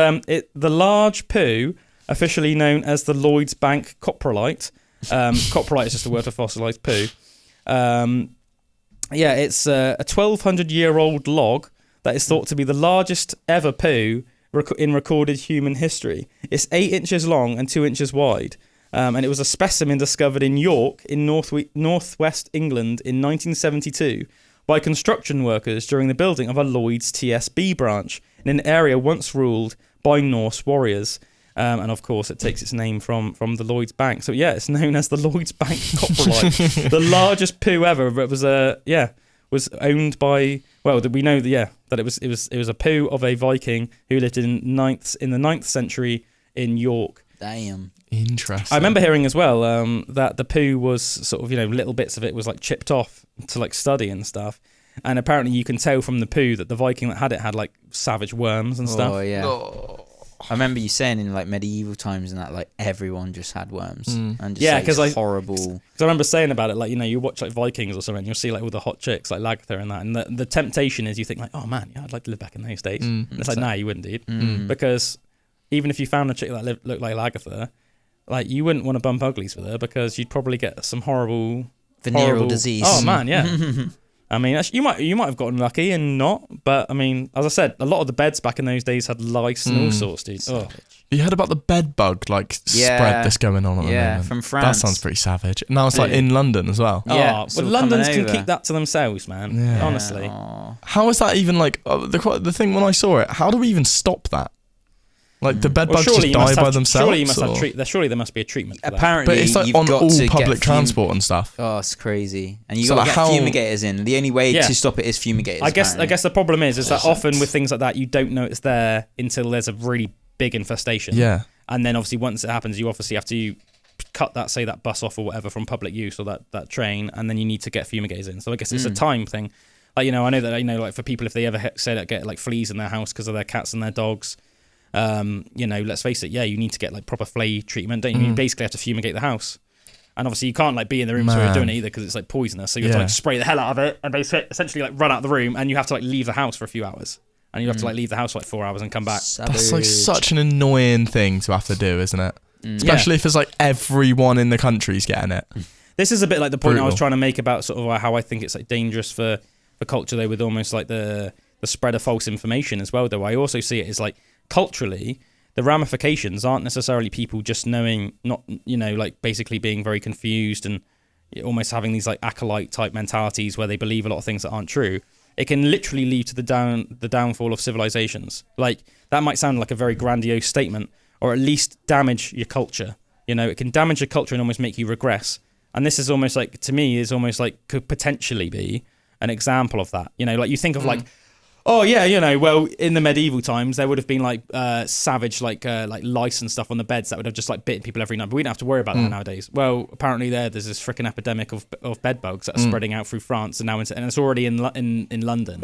[SPEAKER 2] the large poo, officially known as the Lloyd's Bank coprolite. Coprolite is just a word for fossilized poo. It's a 1,200-year-old log that is thought to be the largest ever poo in recorded human history. It's 8 inches long and 2 inches wide. And it was a specimen discovered in York in northwest England in 1972 by construction workers during the building of a Lloyd's TSB branch in an area once ruled by Norse warriors. And of course, it takes its name from the Lloyd's Bank. So yeah, it's known as the Lloyd's Bank coprolite, the largest poo ever. It was owned by we know that it was a poo of a Viking who lived in the 9th century in York.
[SPEAKER 4] Damn.
[SPEAKER 3] Interesting.
[SPEAKER 2] I remember hearing as well that the poo was sort of little bits of it was chipped off to study and stuff, and apparently you can tell from the poo that the Viking that had it had savage worms and stuff.
[SPEAKER 4] Oh yeah. I remember you saying in medieval times and that everyone just had worms and just horrible.
[SPEAKER 2] Because I remember saying about it you watch Vikings or something, and you'll see all the hot chicks Lagertha and that, and the temptation is you think oh man, yeah, I'd like to live back in those days. And it's nah, you wouldn't, dude, because even if you found a chick that looked like Lagertha, you wouldn't want to bump uglies with her because you'd probably get some horrible
[SPEAKER 4] venereal disease.
[SPEAKER 2] Oh man, yeah. I mean, you might have gotten lucky and not, but I mean, as I said, a lot of the beds back in those days had lice and all sorts, dude. Oh.
[SPEAKER 3] You heard about the bed bug spread that's going on at the moment?
[SPEAKER 4] From France.
[SPEAKER 3] That sounds pretty savage. Now it's in London as well.
[SPEAKER 2] Yeah, well, Londoners can keep that to themselves, man. Yeah. Honestly.
[SPEAKER 3] Aww. How is that even the thing when I saw it? How do we even stop that? The bed bugs just die by themselves?
[SPEAKER 2] Surely you must have surely there must be a treatment for
[SPEAKER 4] Apparently,
[SPEAKER 3] but it's on all public transport and stuff.
[SPEAKER 4] Oh, it's crazy. And you got to get fumigators in. The only way to stop it is fumigators.
[SPEAKER 2] I guess the problem is that often with things like that, you don't know it's there until there's a really big infestation.
[SPEAKER 3] Yeah. And
[SPEAKER 2] then obviously once it happens, you obviously have to cut that bus off or whatever from public use or that train, and then you need to get fumigators in. So I guess it's a time thing. I know that for people if they ever say that get fleas in their house because of their cats and their dogs. Let's face it, you need to get proper flea treatment, don't you? You basically have to fumigate the house. And obviously you can't be in the room where you're doing it either because it's poisonous. So you have to spray the hell out of it and basically essentially run out of the room, and you have to leave the house for a few hours and you have to like leave the house for like 4 hours and come back.
[SPEAKER 3] That's like such an annoying thing to have to do, isn't it? Especially if it's like everyone in the country's getting it.
[SPEAKER 2] This is a bit like the point I was
[SPEAKER 3] Brutal.
[SPEAKER 2] trying to make about sort of how I think it's like dangerous for culture though, with almost like the spread of false information as well. Though I also see it as like culturally, the ramifications aren't necessarily people just knowing, not like basically being very confused and almost having these like acolyte type mentalities where they believe a lot of things that aren't true. It can literally lead to the downfall of civilizations. Like that might sound like a very grandiose statement, or at least damage your culture. It can damage your culture and almost make you regress. And this is almost like, to me, is almost like could potentially be an example of that. Like you think of like, oh yeah, well, in the medieval times there would have been like savage like lice and stuff on the beds that would have just like bitten people every night, but we don't have to worry about that nowadays. Well, apparently there's this freaking epidemic of bed bugs that are spreading out through France and now and it's already in London.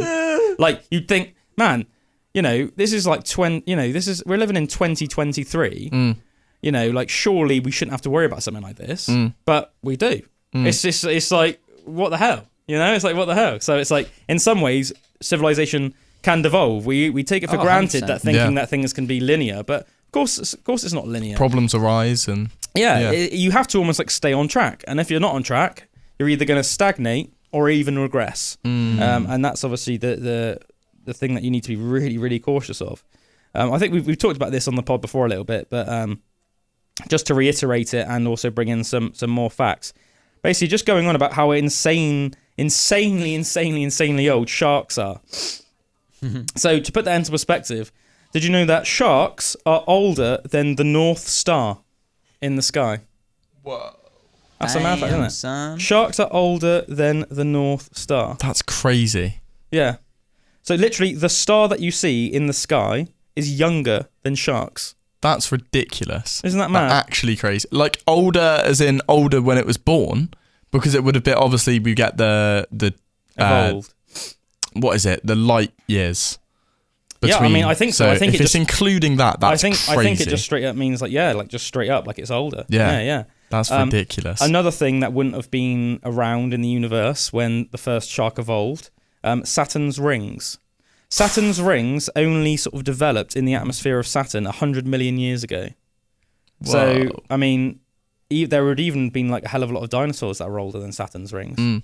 [SPEAKER 2] Like you'd think, man, this is like we're living in 2023. Like surely we shouldn't have to worry about something like this, but we do. It's like what the hell, it's like what the hell. So it's like in some ways civilization can devolve. We take it for granted
[SPEAKER 4] 100%.
[SPEAKER 2] that thinking that things can be linear, but of course it's not linear.
[SPEAKER 3] Problems arise and
[SPEAKER 2] you have to almost like stay on track, and if you're not on track, you're either going to stagnate or even regress. And that's obviously the thing that you need to be really, really cautious of. I think we've talked about this on the pod before a little bit, but just to reiterate it and also bring in some more facts. Basically, just going on about how insanely old sharks are. So to put that into perspective, did you know that sharks are older than the North Star in the sky?
[SPEAKER 3] Whoa.
[SPEAKER 2] That's a mad fact, isn't it?
[SPEAKER 4] Son.
[SPEAKER 2] Sharks are older than the North Star.
[SPEAKER 3] That's crazy.
[SPEAKER 2] Yeah. So literally, the star that you see in the sky is younger than sharks.
[SPEAKER 3] That's ridiculous.
[SPEAKER 2] Isn't that mad?
[SPEAKER 3] Actually crazy. Like older as in older when it was born, because it would have been, obviously we get the
[SPEAKER 2] Evolved.
[SPEAKER 3] What is it? The light years.
[SPEAKER 2] Yeah, I mean, I think so. I think
[SPEAKER 3] if it's including that, that's crazy.
[SPEAKER 2] I think it just straight up means like, just straight up, like it's older.
[SPEAKER 3] Yeah. That's ridiculous.
[SPEAKER 2] Another thing that wouldn't have been around in the universe when the first shark evolved, Saturn's rings. Saturn's rings only sort of developed in the atmosphere of Saturn 100 million years ago.
[SPEAKER 3] Whoa.
[SPEAKER 2] So, I mean, there would even been like a hell of a lot of dinosaurs that were older than Saturn's rings.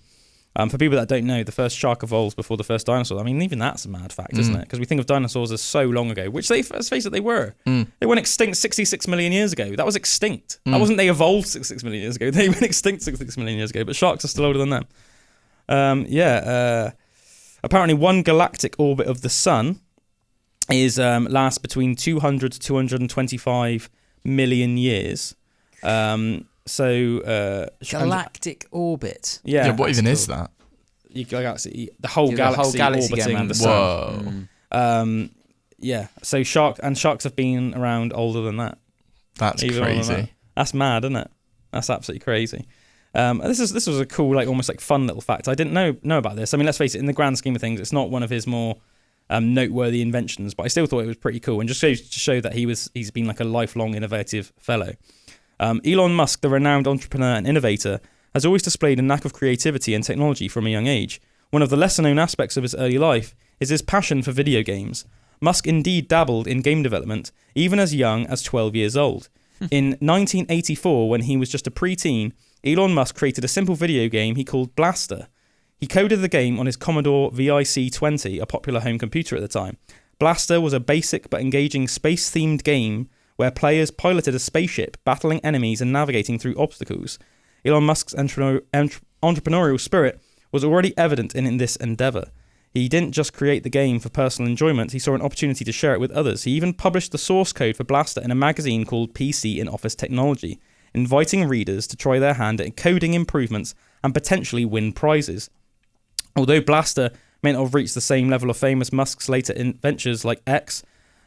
[SPEAKER 2] For people that don't know, the first shark evolved before the first dinosaur. I mean, even that's a mad fact, isn't it? Because we think of dinosaurs as so long ago, which let's face it, they were. They went extinct 66 million years ago. That was extinct. That wasn't they evolved 66 million years ago. They went extinct 66 million years ago, but sharks are still older than them. Apparently, one galactic orbit of the sun lasts between 200 to 225 million years.
[SPEAKER 4] Galactic orbit.
[SPEAKER 2] Yeah.
[SPEAKER 3] What even is that?
[SPEAKER 2] The whole galaxy orbiting
[SPEAKER 4] around
[SPEAKER 2] the
[SPEAKER 3] sun.
[SPEAKER 2] Whoa. So sharks have been around older than that.
[SPEAKER 3] That's
[SPEAKER 2] Even older than
[SPEAKER 3] crazy.
[SPEAKER 2] that. That's mad, isn't it? That's absolutely crazy. This was a cool, like almost like fun little fact. I didn't know about this. I mean, let's face it, in the grand scheme of things, it's not one of his more noteworthy inventions, but I still thought it was pretty cool, and just goes to show that he's been like a lifelong innovative fellow. Elon Musk, the renowned entrepreneur and innovator, has always displayed a knack of creativity and technology from a young age. One of the lesser-known aspects of his early life is his passion for video games. Musk indeed dabbled in game development, even as young as 12 years old. In 1984, when he was just a preteen, Elon Musk created a simple video game he called Blaster. He coded the game on his Commodore VIC-20, a popular home computer at the time. Blaster was a basic but engaging space-themed game where players piloted a spaceship, battling enemies and navigating through obstacles. Elon Musk's entrepreneurial spirit was already evident in this endeavour. He didn't just create the game for personal enjoyment, he saw an opportunity to share it with others. He even published the source code for Blaster in a magazine called PC in Office Technology, inviting readers to try their hand at coding improvements and potentially win prizes. Although Blaster may not have reached the same level of fame as Musk's later ventures like X,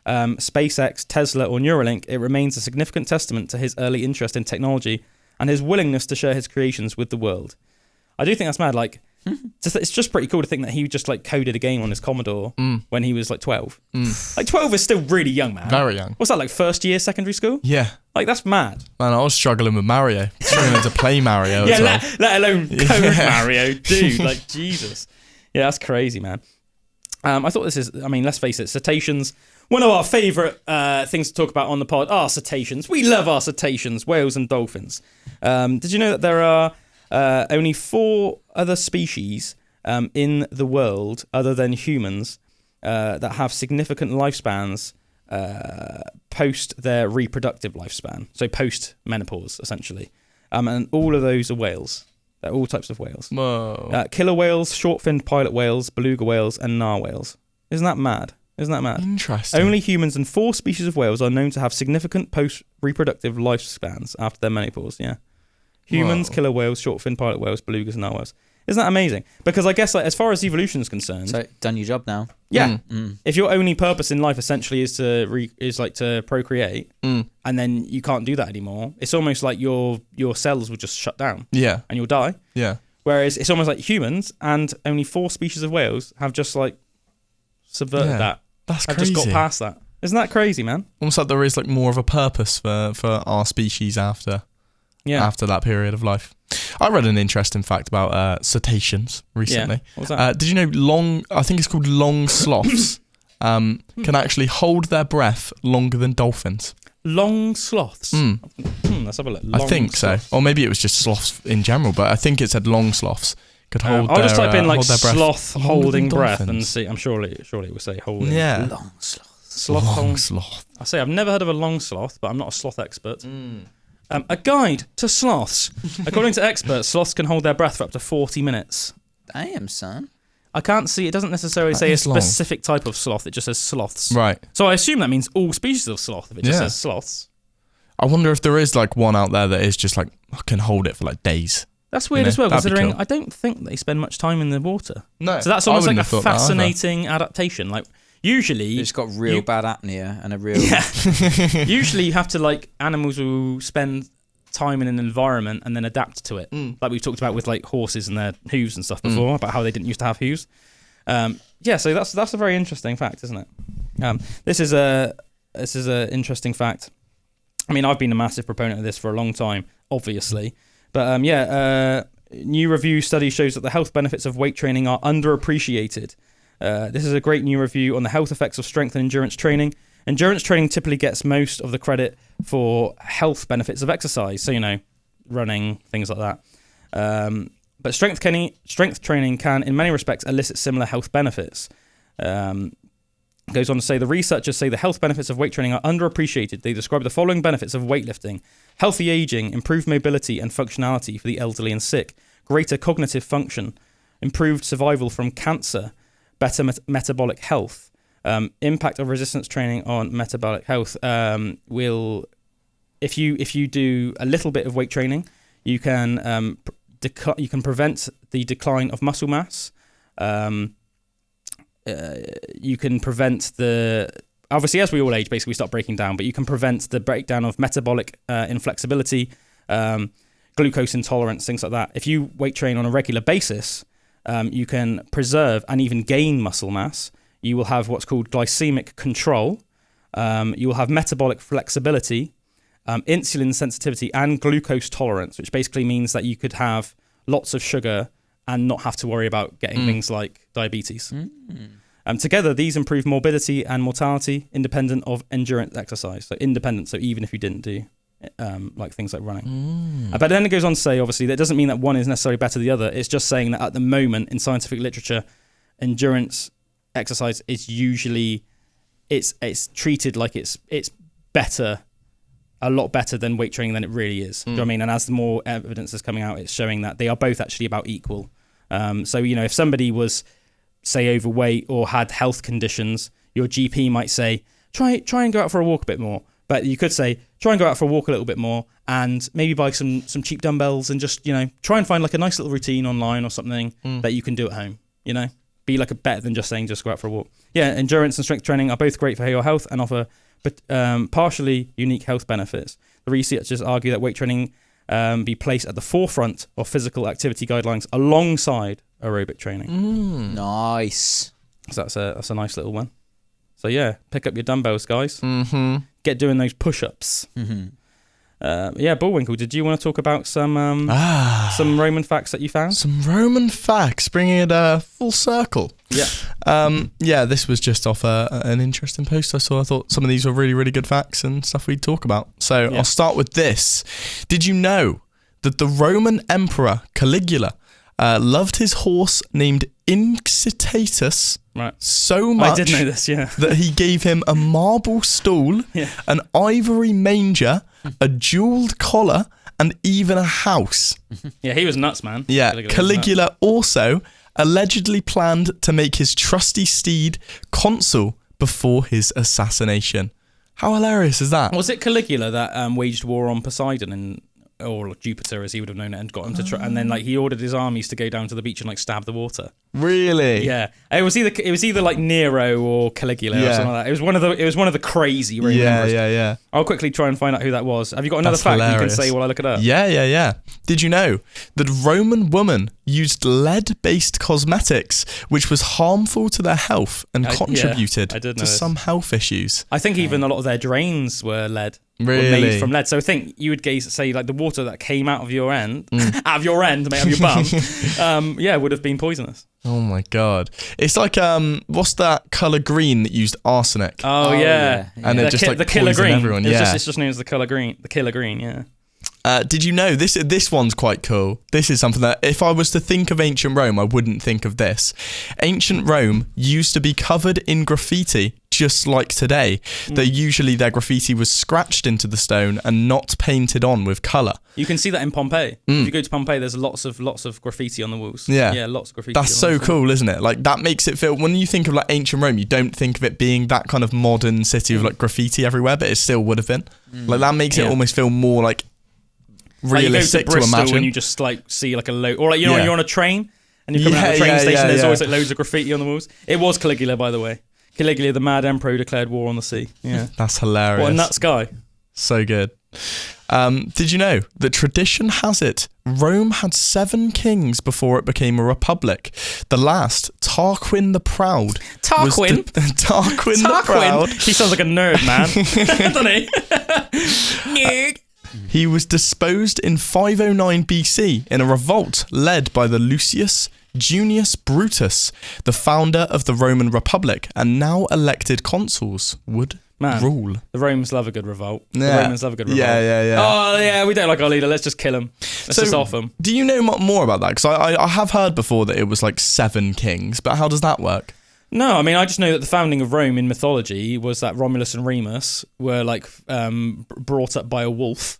[SPEAKER 2] SpaceX, Tesla or Neuralink, it remains a significant testament to his early interest in technology and his willingness to share his creations with the world. I do think that's mad. Like, it's just pretty cool to think that he just like coded a game on his Commodore when he was like 12. Like 12 is still really young, man.
[SPEAKER 3] Very young.
[SPEAKER 2] What's that, like first year secondary school?
[SPEAKER 3] Yeah.
[SPEAKER 2] Like, that's mad.
[SPEAKER 3] Man, I was struggling with Mario. Struggling to play Mario as well.
[SPEAKER 2] Let alone code Mario, dude. Like, Jesus. Yeah, that's crazy, man. I thought this is, I mean, let's face it, cetaceans. One of our favourite things to talk about on the pod are cetaceans. We love our cetaceans, whales and dolphins. Did you know that there are only 4 other species in the world, other than humans, that have significant lifespans post their reproductive lifespan? So post-menopause, essentially. And all of those are whales. They're all types of whales.
[SPEAKER 3] Whoa.
[SPEAKER 2] Killer whales, short-finned pilot whales, beluga whales, and narwhales. Isn't that mad?
[SPEAKER 3] Interesting.
[SPEAKER 2] Only humans and 4 species of whales are known to have significant post-reproductive lifespans after their menopause. Yeah. Humans, killer whales, short-finned pilot whales, belugas, and narwhals. Isn't that amazing? Because I guess, like, as far as evolution is concerned,
[SPEAKER 4] So done your job now.
[SPEAKER 2] yeah. If your only purpose in life essentially is to procreate, and then you can't do that anymore, it's almost like your cells will just shut down.
[SPEAKER 3] Yeah.
[SPEAKER 2] And you'll die.
[SPEAKER 3] Yeah.
[SPEAKER 2] Whereas it's almost like humans and only 4 species of whales have just like subverted that.
[SPEAKER 3] That's
[SPEAKER 2] have
[SPEAKER 3] crazy.
[SPEAKER 2] just got past that. Isn't that crazy, man?
[SPEAKER 3] Almost like there is like more of a purpose for our species after that period of life. I read an interesting fact about cetaceans recently.
[SPEAKER 2] Yeah. What was that?
[SPEAKER 3] Did you know I think it's called long sloths, can actually hold their breath longer than dolphins?
[SPEAKER 2] Long sloths. Let's have a look.
[SPEAKER 3] I think
[SPEAKER 2] sloths.
[SPEAKER 3] so. Or maybe it was just sloths in general, but I think it said long sloths could hold
[SPEAKER 2] I'll just type in like
[SPEAKER 3] hold their breath
[SPEAKER 2] sloth
[SPEAKER 3] longer
[SPEAKER 2] holding
[SPEAKER 3] than
[SPEAKER 2] breath and
[SPEAKER 3] dolphins.
[SPEAKER 2] see. I'm surely it will say holding.
[SPEAKER 3] Yeah.
[SPEAKER 4] Long sloths.
[SPEAKER 3] Long sloth.
[SPEAKER 2] I say I've never heard of a long sloth, but I'm not a sloth expert. A guide to sloths. According to experts, sloths can hold their breath for up to 40 minutes.
[SPEAKER 4] Damn, son.
[SPEAKER 2] I can't see. It doesn't necessarily say a
[SPEAKER 3] is long.
[SPEAKER 2] specific type of sloth. It just says sloths.
[SPEAKER 3] Right.
[SPEAKER 2] So I assume that means all species of sloth. If it just says sloths.
[SPEAKER 3] I wonder if there is like one out there that is just like can hold it for like days.
[SPEAKER 2] That's weird
[SPEAKER 3] You know,
[SPEAKER 2] as well,
[SPEAKER 3] that'd be
[SPEAKER 2] considering
[SPEAKER 3] cool.
[SPEAKER 2] I don't think they spend much time in the water.
[SPEAKER 3] No.
[SPEAKER 2] So that's
[SPEAKER 3] I
[SPEAKER 2] almost
[SPEAKER 3] wouldn't
[SPEAKER 2] like a
[SPEAKER 3] have thought that either.
[SPEAKER 2] fascinating adaptation. Like usually,
[SPEAKER 4] It's got real bad apnea and a real.
[SPEAKER 2] yeah. Usually you have to like animals will spend time in an environment and then adapt to it. Like we've talked about with like horses and their hooves and stuff before, about how they didn't used to have hooves. Yeah, so that's a very interesting fact, isn't it? This is a interesting fact. I mean, I've been a massive proponent of this for a long time, obviously, but new review study shows that the health benefits of weight training are underappreciated. This is a great new review on the health effects of strength and endurance training. Endurance training typically gets most of the credit for health benefits of exercise, so running, things like that. But strength training can, in many respects, elicit similar health benefits. Goes on to say, the researchers say the health benefits of weight training are underappreciated. They describe the following benefits of weightlifting: healthy aging, improved mobility and functionality for the elderly and sick, greater cognitive function, improved survival from cancer, better metabolic health, impact of resistance training on metabolic health. If you do a little bit of weight training, you can prevent the decline of muscle mass. You can prevent obviously as we all age, basically we start breaking down, but you can prevent the breakdown of metabolic inflexibility, glucose intolerance, things like that. If you weight train on a regular basis, you can preserve and even gain muscle mass. You will have what's called glycemic control. You will have metabolic flexibility, insulin sensitivity, and glucose tolerance, which basically means that you could have lots of sugar and not have to worry about getting things like diabetes. Together, these improve morbidity and mortality independent of endurance exercise. So independent, so even if you didn't do like things like running. But then it goes on to say, obviously, that doesn't mean that one is necessarily better than the other. It's just saying that at the moment in scientific literature, endurance exercise is usually, it's treated like it's better, a lot better than weight training than it really is. Do you know what I mean? And as the more evidence is coming out, it's showing that they are both actually about equal. So, if somebody was, say, overweight or had health conditions, your GP might say, try and go out for a walk a bit more. But you could say, try and go out for a walk a little bit more and maybe buy some cheap dumbbells and just, try and find like a nice little routine online or something that you can do at home, Be like a better than just saying just go out for a walk. Yeah, endurance and strength training are both great for your health and offer partially unique health benefits. The researchers argue that weight training be placed at the forefront of physical activity guidelines alongside aerobic training.
[SPEAKER 4] Nice.
[SPEAKER 2] So that's a nice little one. So yeah, pick up your dumbbells, guys.
[SPEAKER 3] Mm-hmm.
[SPEAKER 2] Get doing those push-ups. Bullwinkle, did you want to talk about some Roman facts that you found?
[SPEAKER 3] Some Roman facts, bringing it full circle.
[SPEAKER 2] Yeah.
[SPEAKER 3] This was just off an interesting post I saw. I thought some of these were really, really good facts and stuff we'd talk about. So I'll start with this. Did you know that the Roman Emperor Caligula loved his horse named Incitatus so much
[SPEAKER 2] I did know this,
[SPEAKER 3] that he gave him a marble stool, an ivory manger, a jewelled collar, and even a house.
[SPEAKER 2] Yeah, he was nuts, man.
[SPEAKER 3] Yeah, Caligula also allegedly planned to make his trusty steed consul before his assassination. How hilarious is that?
[SPEAKER 2] Was it Caligula that waged war on Poseidon or Jupiter, as he would have known it, and got him to try, and then he ordered his armies to go down to the beach and stab the water.
[SPEAKER 3] Really?
[SPEAKER 2] Yeah, it was either like Nero or Caligula or something like that. It was one of the crazy Roman emperors.
[SPEAKER 3] Yeah.
[SPEAKER 2] I'll quickly try and find out who that was. Have you got another fact you can say while I look it up?
[SPEAKER 3] Yeah. Did you know that Roman women used lead-based cosmetics, which was harmful to their health and contributed to some health issues?
[SPEAKER 2] I think even a lot of their drains were lead.
[SPEAKER 3] Really?
[SPEAKER 2] Were made from lead. So I think you would say like the water that came out of your end, out of your end, mate, out of your bum, would have been poisonous.
[SPEAKER 3] Oh my God. It's like, what's that colour green that used arsenic?
[SPEAKER 2] Oh yeah.
[SPEAKER 3] And it just
[SPEAKER 2] the killer green.
[SPEAKER 3] Everyone.
[SPEAKER 2] It's just known as the killer green. The killer green, yeah.
[SPEAKER 3] Did you know this one's quite cool? This is something that if I was to think of ancient Rome, I wouldn't think of this. Ancient Rome used to be covered in graffiti, just like today. Usually their graffiti was scratched into the stone and not painted on with colour.
[SPEAKER 2] You can see that in Pompeii. If you go to Pompeii, there's lots of graffiti on the walls.
[SPEAKER 3] Yeah,
[SPEAKER 2] lots of graffiti.
[SPEAKER 3] That's so cool, isn't it? Like that makes it feel. When you think of like ancient Rome, you don't think of it being that kind of modern city with like graffiti everywhere, but it still would have been. Like that makes it almost feel more like realistic
[SPEAKER 2] you go to Bristol
[SPEAKER 3] imagine.
[SPEAKER 2] And you just like see like a load, or like when you're on a train and you come out of the train station, there's always like loads of graffiti on the walls. It was Caligula, by the way. Caligula, the mad emperor who declared war on the sea. Yeah,
[SPEAKER 3] that's hilarious.
[SPEAKER 2] What a nuts guy.
[SPEAKER 3] So good. Did you know that tradition has it Rome had 7 kings before it became a republic? The last, Tarquin the Proud.
[SPEAKER 2] Tarquin
[SPEAKER 3] the Proud.
[SPEAKER 2] He sounds like a nerd, man. Doesn't he? Nerd.
[SPEAKER 3] He was disposed in 509 BC in a revolt led by the Lucius Junius Brutus, the founder of the Roman Republic, and now elected consuls would rule.
[SPEAKER 2] The Romans love a good revolt.
[SPEAKER 3] Yeah. Yeah.
[SPEAKER 2] Oh, yeah, we don't like our leader. Let's just kill him. Let's just off him.
[SPEAKER 3] Do you know more about that? Because I have heard before that it was like 7 kings, but how does that work?
[SPEAKER 2] No, I mean, I just know that the founding of Rome in mythology was that Romulus and Remus were like brought up by a wolf.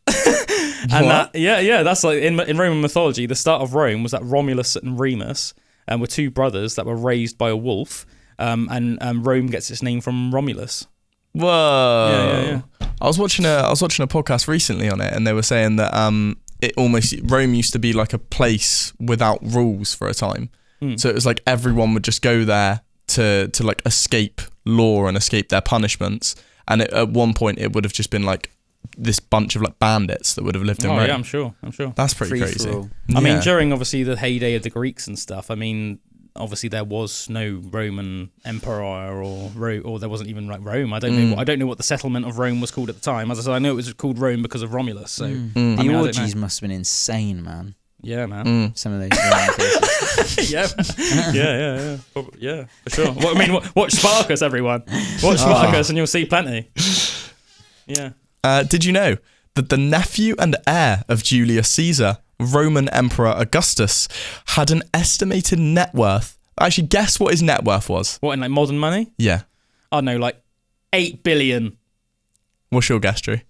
[SPEAKER 2] And that's like in Roman mythology, the start of Rome was that Romulus and Remus were 2 brothers that were raised by a wolf, and Rome gets its name from Romulus.
[SPEAKER 3] Whoa! Yeah. I was watching a podcast recently on it, and they were saying that Rome used to be like a place without rules for a time. So it was like everyone would just go there to like escape law and escape their punishments, and at one point it would have just been like this bunch of like bandits that would have lived in Rome.
[SPEAKER 2] Yeah, I'm sure.
[SPEAKER 3] That's pretty crazy.
[SPEAKER 2] I mean, during obviously the heyday of the Greeks and stuff, I mean, obviously there was no Roman emperor or there wasn't even like Rome. I don't know what the settlement of Rome was called at the time. As I said, I know it was called Rome because of Romulus. So
[SPEAKER 4] the orgies must have been insane, man.
[SPEAKER 2] Yeah, man.
[SPEAKER 4] Some of those Roman cases.
[SPEAKER 2] Yeah, for sure. Well, I mean, watch Spartacus, everyone. Watch Spartacus, and you'll see plenty. Yeah.
[SPEAKER 3] Did you know that the nephew and heir of Julius Caesar, Roman Emperor Augustus, had an estimated net worth? Actually, guess what his net worth was?
[SPEAKER 2] What, in like modern money?
[SPEAKER 3] Yeah.
[SPEAKER 2] I don't know, like 8 billion.
[SPEAKER 3] What's your guess, Drew?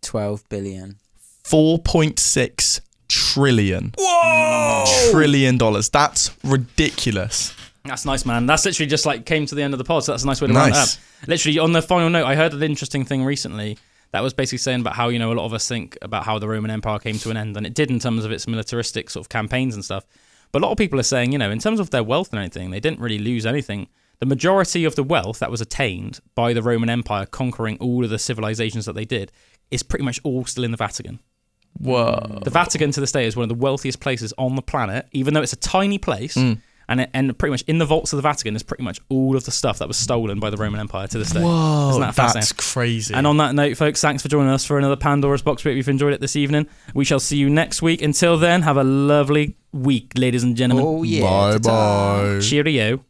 [SPEAKER 4] 12 billion.
[SPEAKER 3] 4.6 trillion.
[SPEAKER 2] Whoa!
[SPEAKER 3] Trillion dollars. That's ridiculous.
[SPEAKER 2] That's nice, man. That's literally just like came to the end of the pod, so that's a nice way to round it up. Literally, on the final note, I heard an interesting thing recently that was basically saying about how, a lot of us think about how the Roman Empire came to an end, and it did in terms of its militaristic sort of campaigns and stuff. But a lot of people are saying, in terms of their wealth and anything, they didn't really lose anything. The majority of the wealth that was attained by the Roman Empire conquering all of the civilizations that they did is pretty much all still in the Vatican.
[SPEAKER 3] Whoa.
[SPEAKER 2] The Vatican to this day is one of the wealthiest places on the planet, even though it's a tiny place. and pretty much in the vaults of the Vatican is pretty much all of the stuff that was stolen by the Roman Empire to this day.
[SPEAKER 3] Whoa,
[SPEAKER 2] Isn't that fascinating?
[SPEAKER 3] that's crazy.
[SPEAKER 2] And on that note, folks, thanks for joining us for another Pandora's Box. We've enjoyed it this evening. We shall see you next week. Until then, have a lovely week, ladies and gentlemen.
[SPEAKER 4] Oh yeah.
[SPEAKER 3] Bye bye.
[SPEAKER 2] Cheerio.